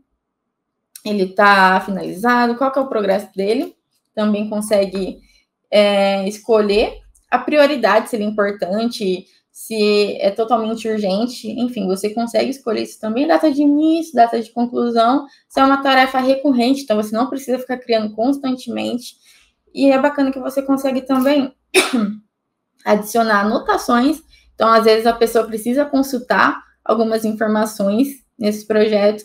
Speaker 1: ele está finalizado, qual que é o progresso dele, também consegue escolher a prioridade, se ele é importante, se é totalmente urgente, enfim, você consegue escolher isso também, data de início, data de conclusão, se é uma tarefa recorrente, então você não precisa ficar criando constantemente, e é bacana que você consegue também adicionar anotações, então às vezes a pessoa precisa consultar algumas informações nesse projeto,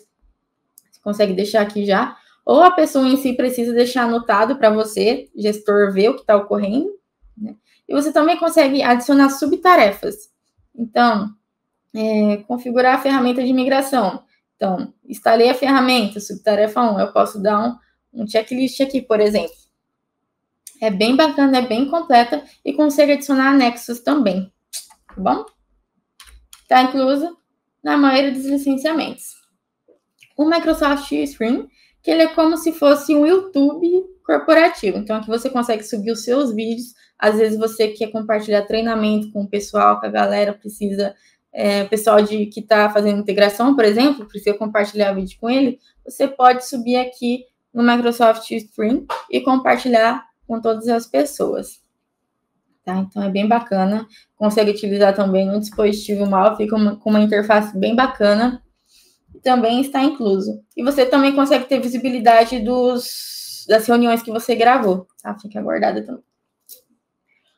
Speaker 1: você consegue deixar aqui já, ou a pessoa em si precisa deixar anotado para você, gestor, ver o que está ocorrendo, né? E você também consegue adicionar subtarefas. Então, configurar a ferramenta de migração. Então, instalei a ferramenta, subtarefa 1. Eu posso dar um checklist aqui, por exemplo. É bem bacana, é bem completa e consegue adicionar anexos também, tá bom? Está incluso na maioria dos licenciamentos. O Microsoft Stream, que ele é como se fosse um YouTube corporativo. Então, aqui você consegue subir os seus vídeos. Às vezes você quer compartilhar treinamento com o pessoal, com a galera, precisa, pessoal que está fazendo integração, por exemplo, precisa compartilhar vídeo com ele. Você pode subir aqui no Microsoft Stream e compartilhar com todas as pessoas. Tá? Então, é bem bacana. Consegue utilizar também no dispositivo móvel, fica com uma interface bem bacana. Também está incluso. E você também consegue ter visibilidade das reuniões que você gravou, tá? Fica guardada também.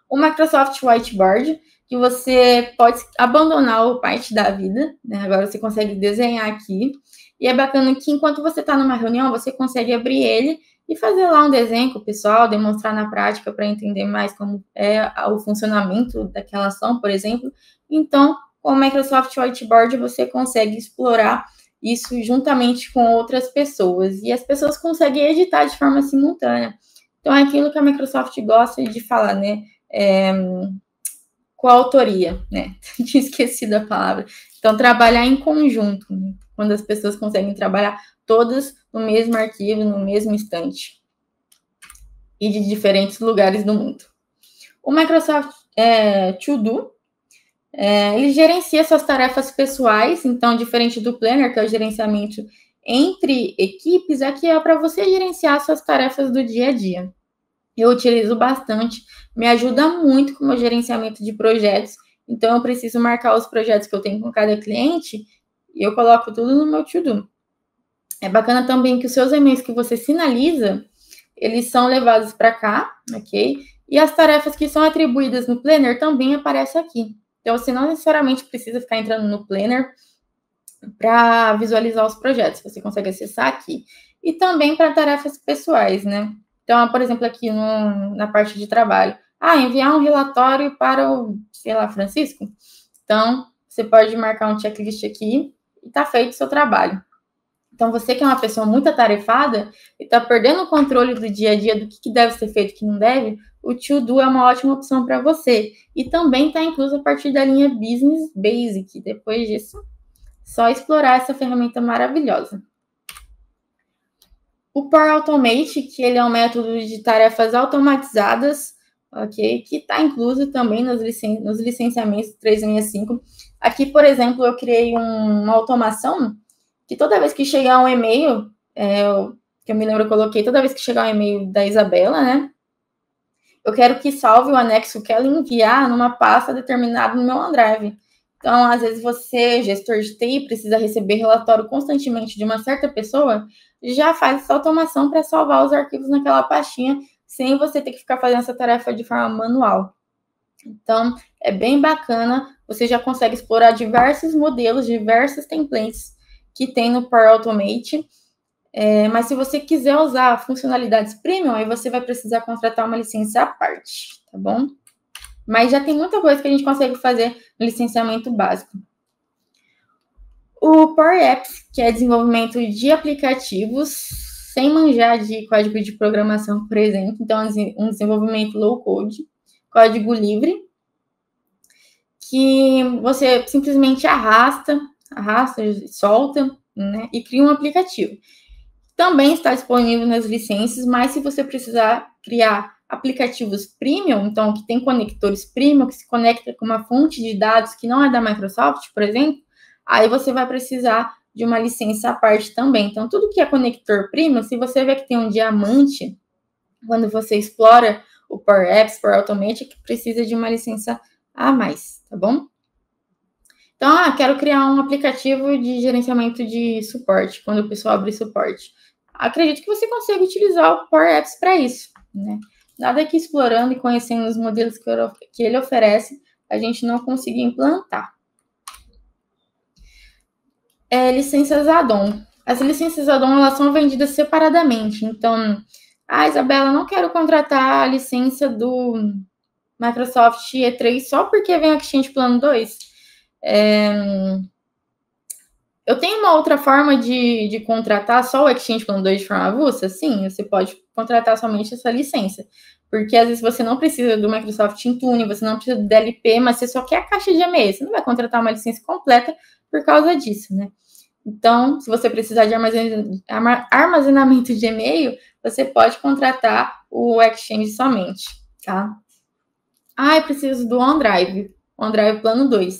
Speaker 1: O Microsoft Whiteboard, que você pode abandonar o parte da vida, né? Agora você consegue desenhar aqui. E é bacana que enquanto você está numa reunião, você consegue abrir ele e fazer lá um desenho com o pessoal, demonstrar na prática para entender mais como é o funcionamento daquela ação, por exemplo. Então, com o Microsoft Whiteboard, você consegue explorar isso juntamente com outras pessoas. E as pessoas conseguem editar de forma simultânea. Então, é aquilo que a Microsoft gosta de falar, né? Coautoria, né? Tinha esquecido a palavra. Então, trabalhar em conjunto, né? Quando as pessoas conseguem trabalhar todas no mesmo arquivo, no mesmo instante. E de diferentes lugares do mundo. O Microsoft To Do, ele gerencia suas tarefas pessoais, então, diferente do Planner, que é o gerenciamento entre equipes, aqui é para você gerenciar suas tarefas do dia a dia. Eu utilizo bastante, me ajuda muito com o meu gerenciamento de projetos, então eu preciso marcar os projetos que eu tenho com cada cliente e eu coloco tudo no meu To-Do. É bacana também que os seus e-mails que você sinaliza, eles são levados para cá, ok? E as tarefas que são atribuídas no Planner também aparecem aqui. Então, você não necessariamente precisa ficar entrando no Planner para visualizar os projetos. Você consegue acessar aqui. E também para tarefas pessoais, né? Então, por exemplo, aqui na parte de trabalho. Enviar um relatório para o, sei lá, Francisco. Então, você pode marcar um checklist aqui e está feito o seu trabalho. Então, você que é uma pessoa muito atarefada e está perdendo o controle do dia a dia, do que deve ser feito e o que não deve, o To-Do é uma ótima opção para você. E também está incluso a partir da linha Business Basic. Depois disso, só explorar essa ferramenta maravilhosa. O Power Automate, que ele é um método de tarefas automatizadas, ok? Que está incluso também nos licenciamentos 365. Aqui, por exemplo, eu criei uma automação que toda vez que chegar um e-mail, que eu me lembro, eu coloquei, toda vez que chegar um e-mail da Isabela, né? Eu quero que salve o anexo que ela enviar numa pasta determinada no meu OneDrive. Então, às vezes você, gestor de TI, precisa receber relatório constantemente de uma certa pessoa, já faz essa automação para salvar os arquivos naquela pastinha, sem você ter que ficar fazendo essa tarefa de forma manual. Então, é bem bacana, você já consegue explorar diversos modelos, diversos templates que tem no Power Automate. Mas se você quiser usar funcionalidades premium, aí você vai precisar contratar uma licença à parte, tá bom? Mas já tem muita coisa que a gente consegue fazer no licenciamento básico. O Power Apps, que é desenvolvimento de aplicativos sem manjar de código de programação, por exemplo. Então, um desenvolvimento low code, código livre, que você simplesmente arrasta, solta, né, e cria um aplicativo. Também está disponível nas licenças, mas se você precisar criar aplicativos premium, então que tem conectores premium, que se conecta com uma fonte de dados que não é da Microsoft, por exemplo, aí você vai precisar de uma licença à parte também. Então, tudo que é conector premium, se você vê que tem um diamante, quando você explora o Power Apps, Power Automate, que precisa de uma licença a mais, tá bom? Então, quero criar um aplicativo de gerenciamento de suporte, quando o pessoal abre suporte. Acredito que você consiga utilizar o Power Apps para isso, né? Nada que explorando e conhecendo os modelos que ele oferece, a gente não consiga implantar. Licenças add-on. As licenças add-on, elas são vendidas separadamente. Então, Isabela, não quero contratar a licença do Microsoft E3 só porque vem o Exchange Plano 2. Eu tenho uma outra forma de contratar só o Exchange Plano 2 de forma avulsa? Sim, você pode contratar somente essa licença. Porque às vezes você não precisa do Microsoft Intune, você não precisa do DLP, mas você só quer a caixa de e-mail. Você não vai contratar uma licença completa por causa disso, né? Então, se você precisar de armazenamento de e-mail, você pode contratar o Exchange somente, tá? Eu preciso do OneDrive Plano 2.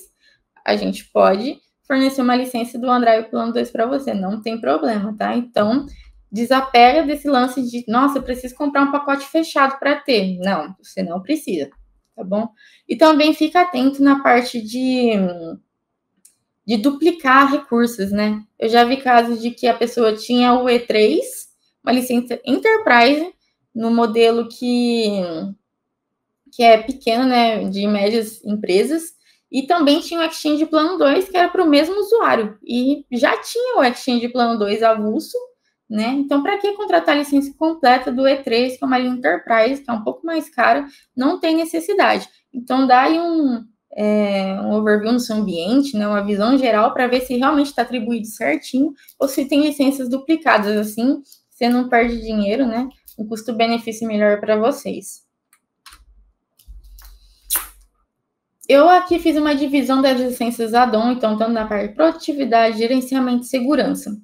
Speaker 1: A gente pode fornecer uma licença do OneDrive Plano 2 para você, não tem problema, tá? Então, desapega desse lance de, nossa, eu preciso comprar um pacote fechado para ter. Não, você não precisa, tá bom? E também fica atento na parte de duplicar recursos, né? Eu já vi casos de que a pessoa tinha o E3, uma licença Enterprise, no modelo que é pequeno, né, de médias empresas, e também tinha o Exchange Plano 2, que era para o mesmo usuário, e já tinha o Exchange Plano 2 avulso, né? Então, para que contratar a licença completa do E3, que é uma linha Enterprise, que é um pouco mais cara, não tem necessidade. Então, dá aí um overview no seu ambiente, né, uma visão geral para ver se realmente está atribuído certinho ou se tem licenças duplicadas, assim, você não perde dinheiro, né? Um custo-benefício melhor para vocês. Eu aqui fiz uma divisão das licenças add-on, então, tanto na parte de produtividade, gerenciamento e segurança.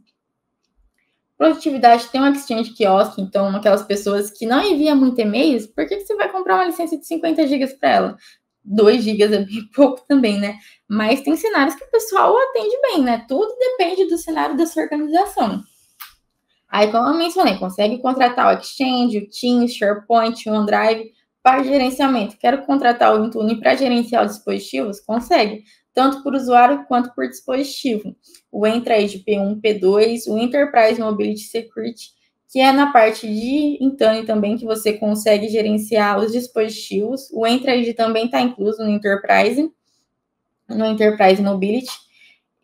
Speaker 1: Produtividade tem um Exchange Kiosk, então, aquelas pessoas que não enviam muito e-mails, por que você vai comprar uma licença de 50 GB para ela? 2 GB é bem pouco também, né? Mas tem cenários que o pessoal atende bem, né? Tudo depende do cenário da sua organização. Aí, como eu mencionei, consegue contratar o Exchange, o Teams, SharePoint, o OneDrive para gerenciamento. Quero contratar o Intune para gerenciar os dispositivos? Consegue, tanto por usuário quanto por dispositivo. O Entra aí de P1, P2, o Enterprise Mobility Security, que é na parte de Intune também, que você consegue gerenciar os dispositivos. O Entra-ID também está incluso no Enterprise Mobility.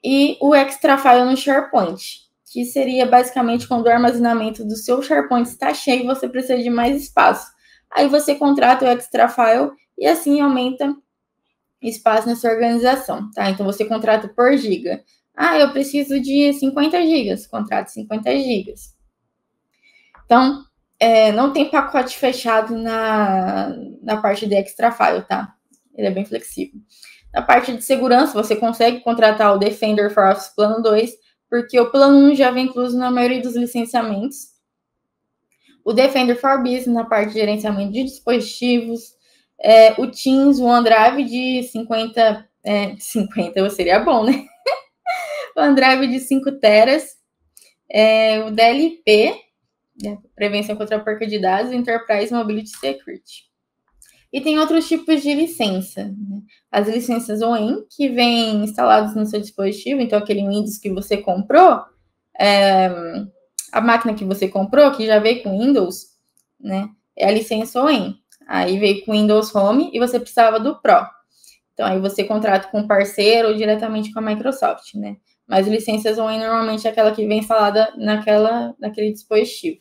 Speaker 1: E o Extrafile no SharePoint, que seria basicamente quando o armazenamento do seu SharePoint está cheio e você precisa de mais espaço. Aí você contrata o Extrafile e assim aumenta espaço na sua organização, tá? Então, você contrata por giga. Eu preciso de 50 gigas, contrata 50 gigas. Então, não tem pacote fechado na parte de Extrafile, tá? Ele é bem flexível. Na parte de segurança, você consegue contratar o Defender for Office Plano 2, porque o Plano 1 já vem incluso na maioria dos licenciamentos. O Defender for Business na parte de gerenciamento de dispositivos. O Teams, o OneDrive de 50 seria bom, né? O OneDrive de 5 teras. O DLP, Prevenção contra a Perca de Dados, Enterprise Mobility Security. E tem outros tipos de licença, né? As licenças OEM, que vêm instaladas no seu dispositivo, então aquele Windows que você comprou, a máquina que você comprou, que já veio com Windows, né? É a licença OEM. Aí veio com Windows Home e você precisava do Pro. Então, aí você contrata com um parceiro ou diretamente com a Microsoft, né? Mas licenças OEM normalmente é aquela que vem instalada naquele dispositivo.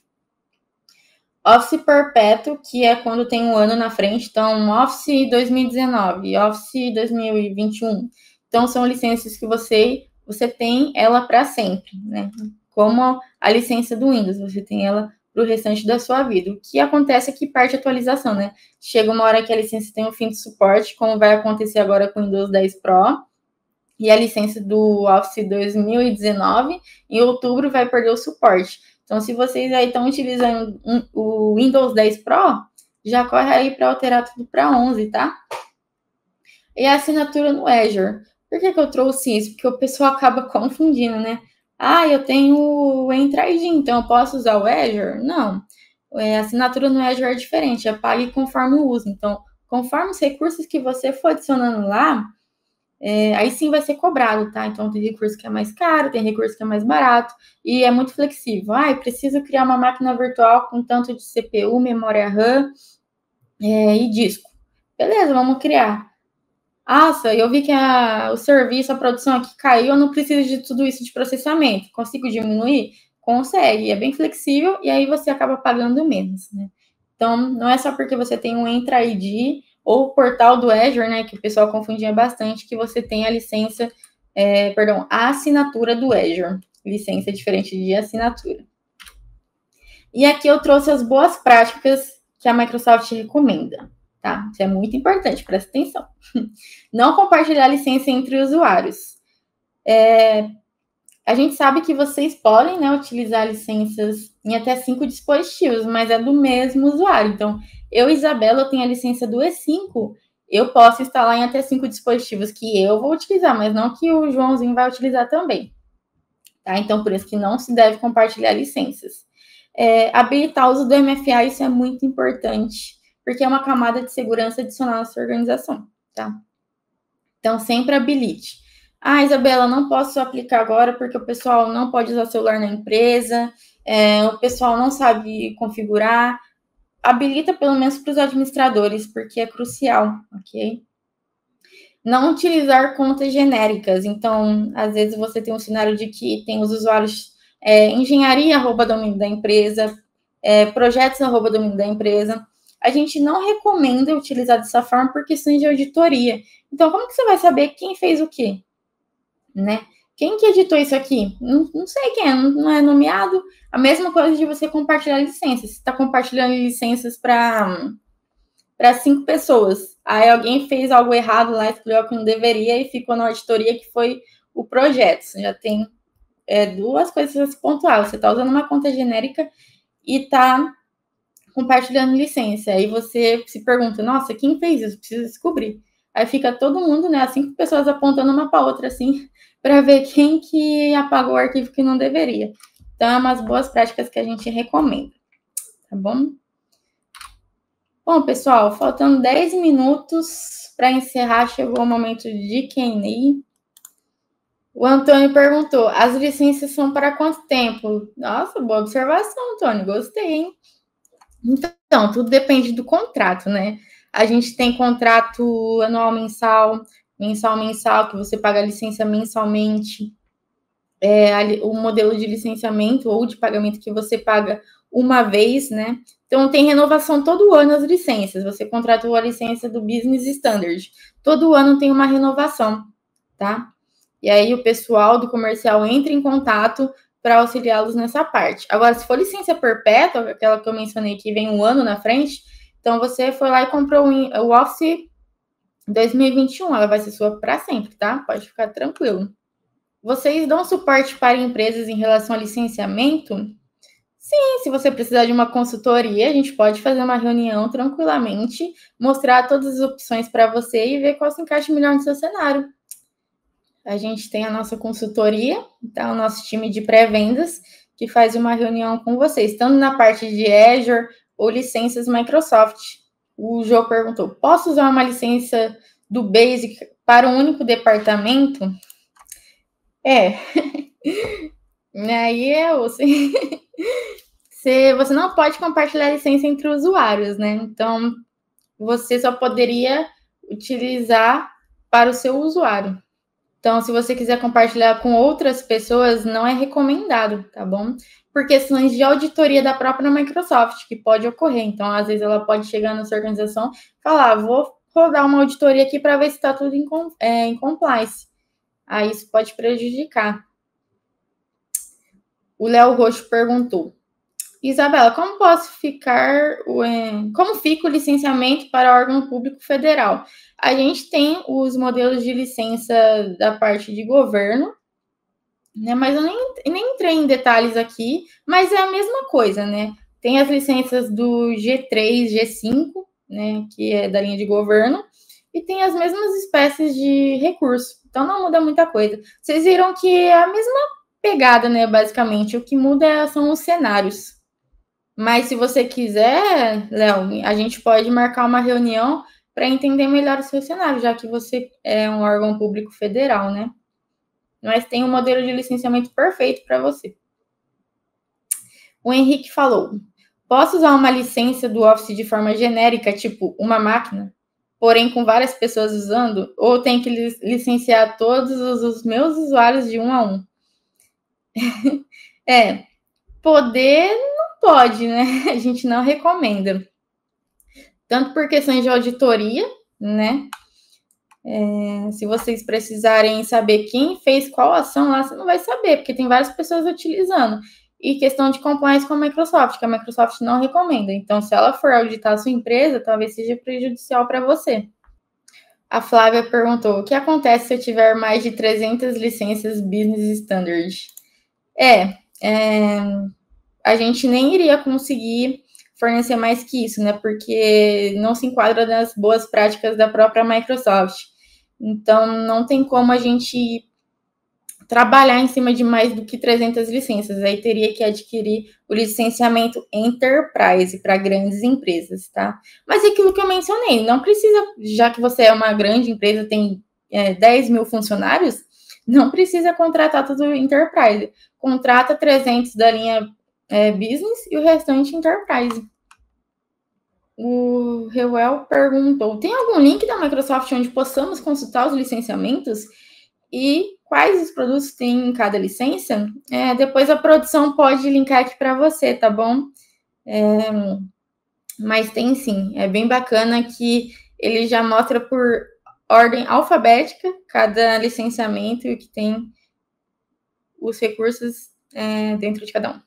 Speaker 1: Office Perpétuo, que é quando tem um ano na frente, então Office 2019, Office 2021. Então, são licenças que você tem ela para sempre, né? Como a licença do Windows, você tem ela para o restante da sua vida. O que acontece é que parte a atualização, né? Chega uma hora que a licença tem um fim de suporte, como vai acontecer agora com o Windows 10 Pro, e a licença do Office 2019, em outubro, vai perder o suporte. Então, se vocês aí estão utilizando o Windows 10 Pro, já corre aí para alterar tudo para 11, tá? E a assinatura no Azure. Por que eu trouxe isso? Porque o pessoal acaba confundindo, né? Eu tenho o Entra-ID, então eu posso usar o Azure? Não. A assinatura no Azure é diferente, é pague conforme o uso. Então, conforme os recursos que você for adicionando lá, aí sim vai ser cobrado, tá? Então, tem recurso que é mais caro, tem recurso que é mais barato, e é muito flexível. Preciso criar uma máquina virtual com tanto de CPU, memória RAM e disco. Beleza, vamos criar. Nossa, eu vi que o serviço, a produção aqui caiu, eu não preciso de tudo isso de processamento. Consigo diminuir? Consegue, é bem flexível, e aí você acaba pagando menos, né? Então, não é só porque você tem um Entra-ID ou o portal do Azure, né, que o pessoal confundia bastante, que você tem a licença, a assinatura do Azure. Licença diferente de assinatura. E aqui eu trouxe as boas práticas que a Microsoft recomenda, tá? Isso é muito importante, presta atenção. Não compartilhar licença entre usuários. A gente sabe que vocês podem, né, utilizar licenças em até 5 dispositivos, mas é do mesmo usuário. Então, eu, Isabela, eu tenho a licença do E5, eu posso instalar em até 5 dispositivos que eu vou utilizar, mas não que o Joãozinho vai utilizar também. Tá? Então, por isso que não se deve compartilhar licenças. Habilitar o uso do MFA, isso é muito importante, porque é uma camada de segurança adicional na sua organização. Tá? Então, sempre habilite. Ah, Isabela, não posso aplicar agora porque o pessoal não pode usar celular na empresa, o pessoal não sabe configurar. Habilita pelo menos para os administradores, porque é crucial, ok? Não utilizar contas genéricas. Então, às vezes você tem um cenário de que tem os usuários engenharia, @domínio da empresa, projetos, @domínio da empresa. A gente não recomenda utilizar dessa forma por questões de auditoria. Então, como que você vai saber quem fez o quê? Né? Quem que editou isso aqui? Não sei quem é, não é nomeado. A mesma coisa de você compartilhar licenças. Você está compartilhando licenças para 5 pessoas. Aí alguém fez algo errado lá, escolheu que não deveria e ficou na auditoria que foi o projeto. Você já tem duas coisas a se pontuar. Você está usando uma conta genérica e está compartilhando licença. Aí você se pergunta, nossa, quem fez isso? Preciso descobrir. Aí fica todo mundo, né, as 5 pessoas apontando uma para outra, assim, para ver quem que apagou o arquivo que não deveria. Então, é umas boas práticas que a gente recomenda, tá bom? Bom, pessoal, faltando 10 minutos para encerrar, chegou o momento de Q&A. O Antônio perguntou, as licenças são para quanto tempo? Nossa, boa observação, Antônio, gostei, hein? Então, tudo depende do contrato, né? A gente tem contrato anual, mensal, que você paga a licença mensalmente. O modelo de licenciamento ou de pagamento que você paga uma vez, né? Então, tem renovação todo ano as licenças. Você contratou a licença do Business Standard. Todo ano tem uma renovação, tá? E aí o pessoal do comercial entra em contato para auxiliá-los nessa parte. Agora, se for licença perpétua, aquela que eu mencionei que vem um ano na frente, então você foi lá e comprou o Office 2021, ela vai ser sua para sempre, tá? Pode ficar tranquilo. Vocês dão suporte para empresas em relação a licenciamento? Sim, se você precisar de uma consultoria, a gente pode fazer uma reunião tranquilamente, mostrar todas as opções para você e ver qual se encaixa melhor no seu cenário. A gente tem a nossa consultoria, tá? O nosso time de pré-vendas, que faz uma reunião com vocês, tanto na parte de Azure ou licenças Microsoft. O João perguntou, posso usar uma licença do Basic para um único departamento? Aí você não pode compartilhar a licença entre usuários, né? Então, você só poderia utilizar para o seu usuário. Então, se você quiser compartilhar com outras pessoas, não é recomendado, tá bom? Por questões de auditoria da própria Microsoft, que pode ocorrer. Então, às vezes, ela pode chegar na sua organização e falar, vou rodar uma auditoria aqui para ver se está tudo em compliance. Aí, isso pode prejudicar. O Léo Roxo perguntou, Isabela, como fica o licenciamento para órgão público federal? A gente tem os modelos de licença da parte de governo, né? Mas eu nem entrei em detalhes aqui, mas é a mesma coisa, né? Tem as licenças do G3, G5, né? Que é da linha de governo, e tem as mesmas espécies de recurso. Então não muda muita coisa. Vocês viram que é a mesma pegada, né? Basicamente, o que muda são os cenários. Mas se você quiser, Léo, a gente pode marcar uma reunião para entender melhor o seu cenário, já que você é um órgão público federal, né? Mas tem um modelo de licenciamento perfeito para você. O Henrique falou, posso usar uma licença do Office de forma genérica, tipo uma máquina, porém com várias pessoas usando, ou tem que licenciar todos os meus usuários de um a um? Poder não pode, né? A gente não recomenda. Tanto por questões de auditoria, né? Se vocês precisarem saber quem fez qual ação lá, você não vai saber, porque tem várias pessoas utilizando. e questão de compliance com a Microsoft, que a Microsoft não recomenda. Então, se ela for auditar a sua empresa, talvez seja prejudicial para você. A Flávia perguntou, o que acontece se eu tiver mais de 300 licenças Business Standard? A gente nem iria conseguir fornecer mais que isso, né? Porque não se enquadra nas boas práticas da própria Microsoft. Então, não tem como a gente trabalhar em cima de mais do que 300 licenças. Aí teria que adquirir o licenciamento Enterprise para grandes empresas, tá? Mas é aquilo que eu mencionei, não precisa, já que você é uma grande empresa, tem 10 mil funcionários, não precisa contratar tudo Enterprise. Contrata 300 da linha Business e o restante Enterprise. O Reuel perguntou, tem algum link da Microsoft onde possamos consultar os licenciamentos? E quais os produtos tem em cada licença? Depois a produção pode linkar aqui para você, tá bom? Mas tem sim, é bem bacana que ele já mostra por ordem alfabética cada licenciamento e o que tem os recursos dentro de cada um.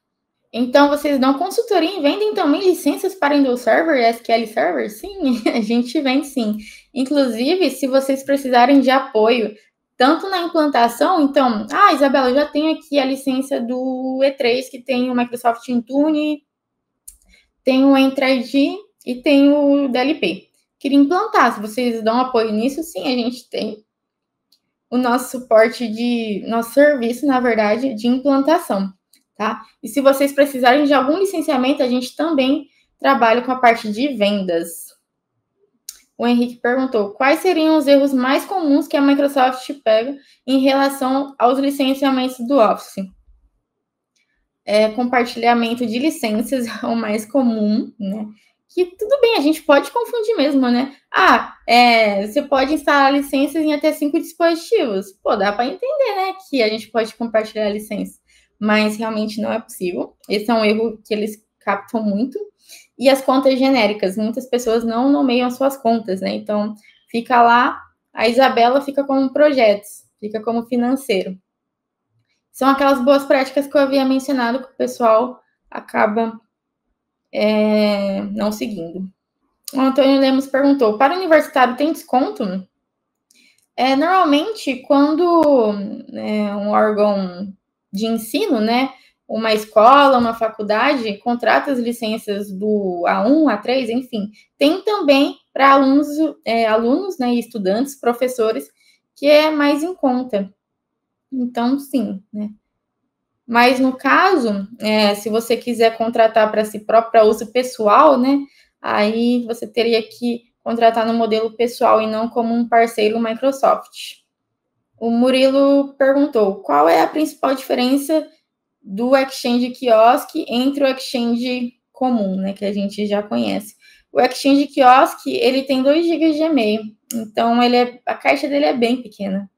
Speaker 1: Então, vocês dão consultoria e vendem também licenças para Windows Server e SQL Server? Sim, a gente vende sim. Inclusive, se vocês precisarem de apoio, tanto na implantação, então, Isabela, eu já tenho aqui a licença do E3, que tem o Microsoft Intune, tem o Entra-ID e tem o DLP. Queria implantar, se vocês dão apoio nisso, sim, a gente tem o nosso suporte nosso serviço, na verdade, de implantação. Tá? E se vocês precisarem de algum licenciamento, a gente também trabalha com a parte de vendas. O Henrique perguntou, quais seriam os erros mais comuns que a Microsoft pega em relação aos licenciamentos do Office? Compartilhamento de licenças é o mais comum, né? Que tudo bem, a gente pode confundir mesmo, né? Você pode instalar licenças em até 5 dispositivos. Pô, dá para entender, né? Que a gente pode compartilhar a licença. Mas realmente não é possível. Esse é um erro que eles captam muito. E as contas genéricas, muitas pessoas não nomeiam suas contas, né? Então, fica lá, a Isabela fica como projetos, fica como financeiro. São aquelas boas práticas que eu havia mencionado que o pessoal acaba não seguindo. O Antônio Lemos perguntou, para o universitário tem desconto? Normalmente, quando um órgão de ensino, né, uma escola, uma faculdade, contrata as licenças do A1, A3, enfim, tem também para alunos, né, estudantes, professores, que é mais em conta. Então, sim, né. Mas no caso, se você quiser contratar para si próprio, para uso pessoal, né, aí você teria que contratar no modelo pessoal e não como um parceiro Microsoft. O Murilo perguntou, qual é a principal diferença do Exchange Kiosk entre o Exchange comum, né, que a gente já conhece? O Exchange Kiosk, ele tem 2 GB de e-mail, então a caixa dele é bem pequena.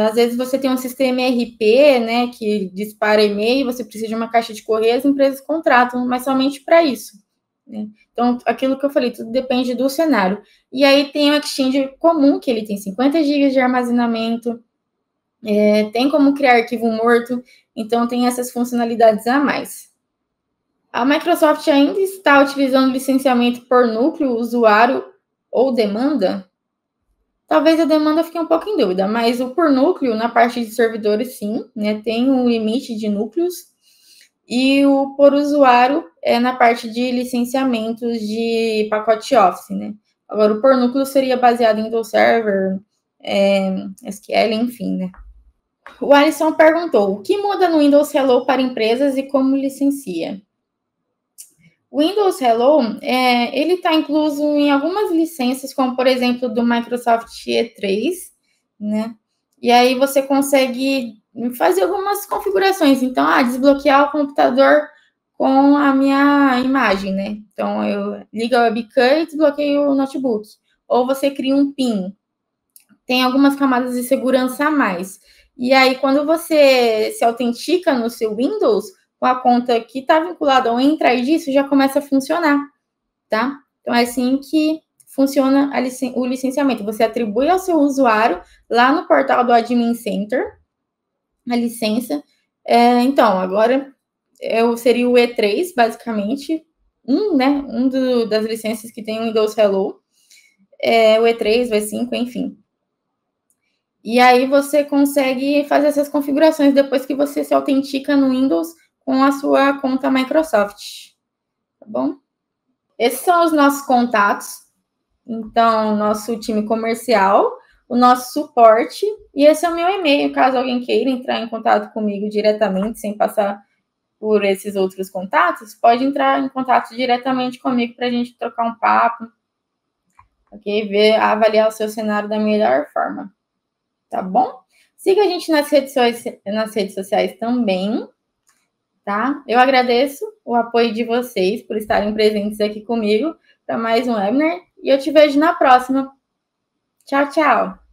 Speaker 1: Às vezes você tem um sistema ERP, né, que dispara e-mail, você precisa de uma caixa de correio, as empresas contratam, mas somente para isso. Né? Então, aquilo que eu falei, tudo depende do cenário. E aí tem o Exchange comum, que ele tem 50 GB de armazenamento, tem como criar arquivo morto, então tem essas funcionalidades a mais. A Microsoft ainda está utilizando licenciamento por núcleo, usuário ou demanda? Talvez a demanda fique um pouco em dúvida, mas o por núcleo, na parte de servidores, sim, né, tem um limite de núcleos, e o por usuário é na parte de licenciamentos de pacote Office, né. Agora, o por núcleo seria baseado em Windows Server, SQL, enfim, né. O Alisson perguntou, o que muda no Windows Hello para empresas e como licencia? O Windows Hello, ele está incluso em algumas licenças, como, por exemplo, do Microsoft E3, né? E aí você consegue fazer algumas configurações. Então, desbloquear o computador com a minha imagem, né? Então, eu ligo a webcam e desbloqueio o notebook. Ou você cria um PIN. Tem algumas camadas de segurança a mais. E aí, quando você se autentica no seu Windows, com a conta que está vinculada ao Entra-ID, isso já começa a funcionar, tá? Então, é assim que funciona o licenciamento. Você atribui ao seu usuário, lá no portal do Admin Center, a licença. Então, agora, seria o E3, basicamente, das licenças que tem o Windows Hello, o E3, o E5, enfim. E aí você consegue fazer essas configurações depois que você se autentica no Windows com a sua conta Microsoft, tá bom? Esses são os nossos contatos. Então, nosso time comercial, o nosso suporte, e esse é o meu e-mail, caso alguém queira entrar em contato comigo diretamente, sem passar por esses outros contatos, pode entrar em contato diretamente comigo para a gente trocar um papo, ok? Avaliar o seu cenário da melhor forma, tá bom? Siga a gente nas redes sociais também, tá? Eu agradeço o apoio de vocês por estarem presentes aqui comigo para mais um webinar e eu te vejo na próxima. Tchau, tchau!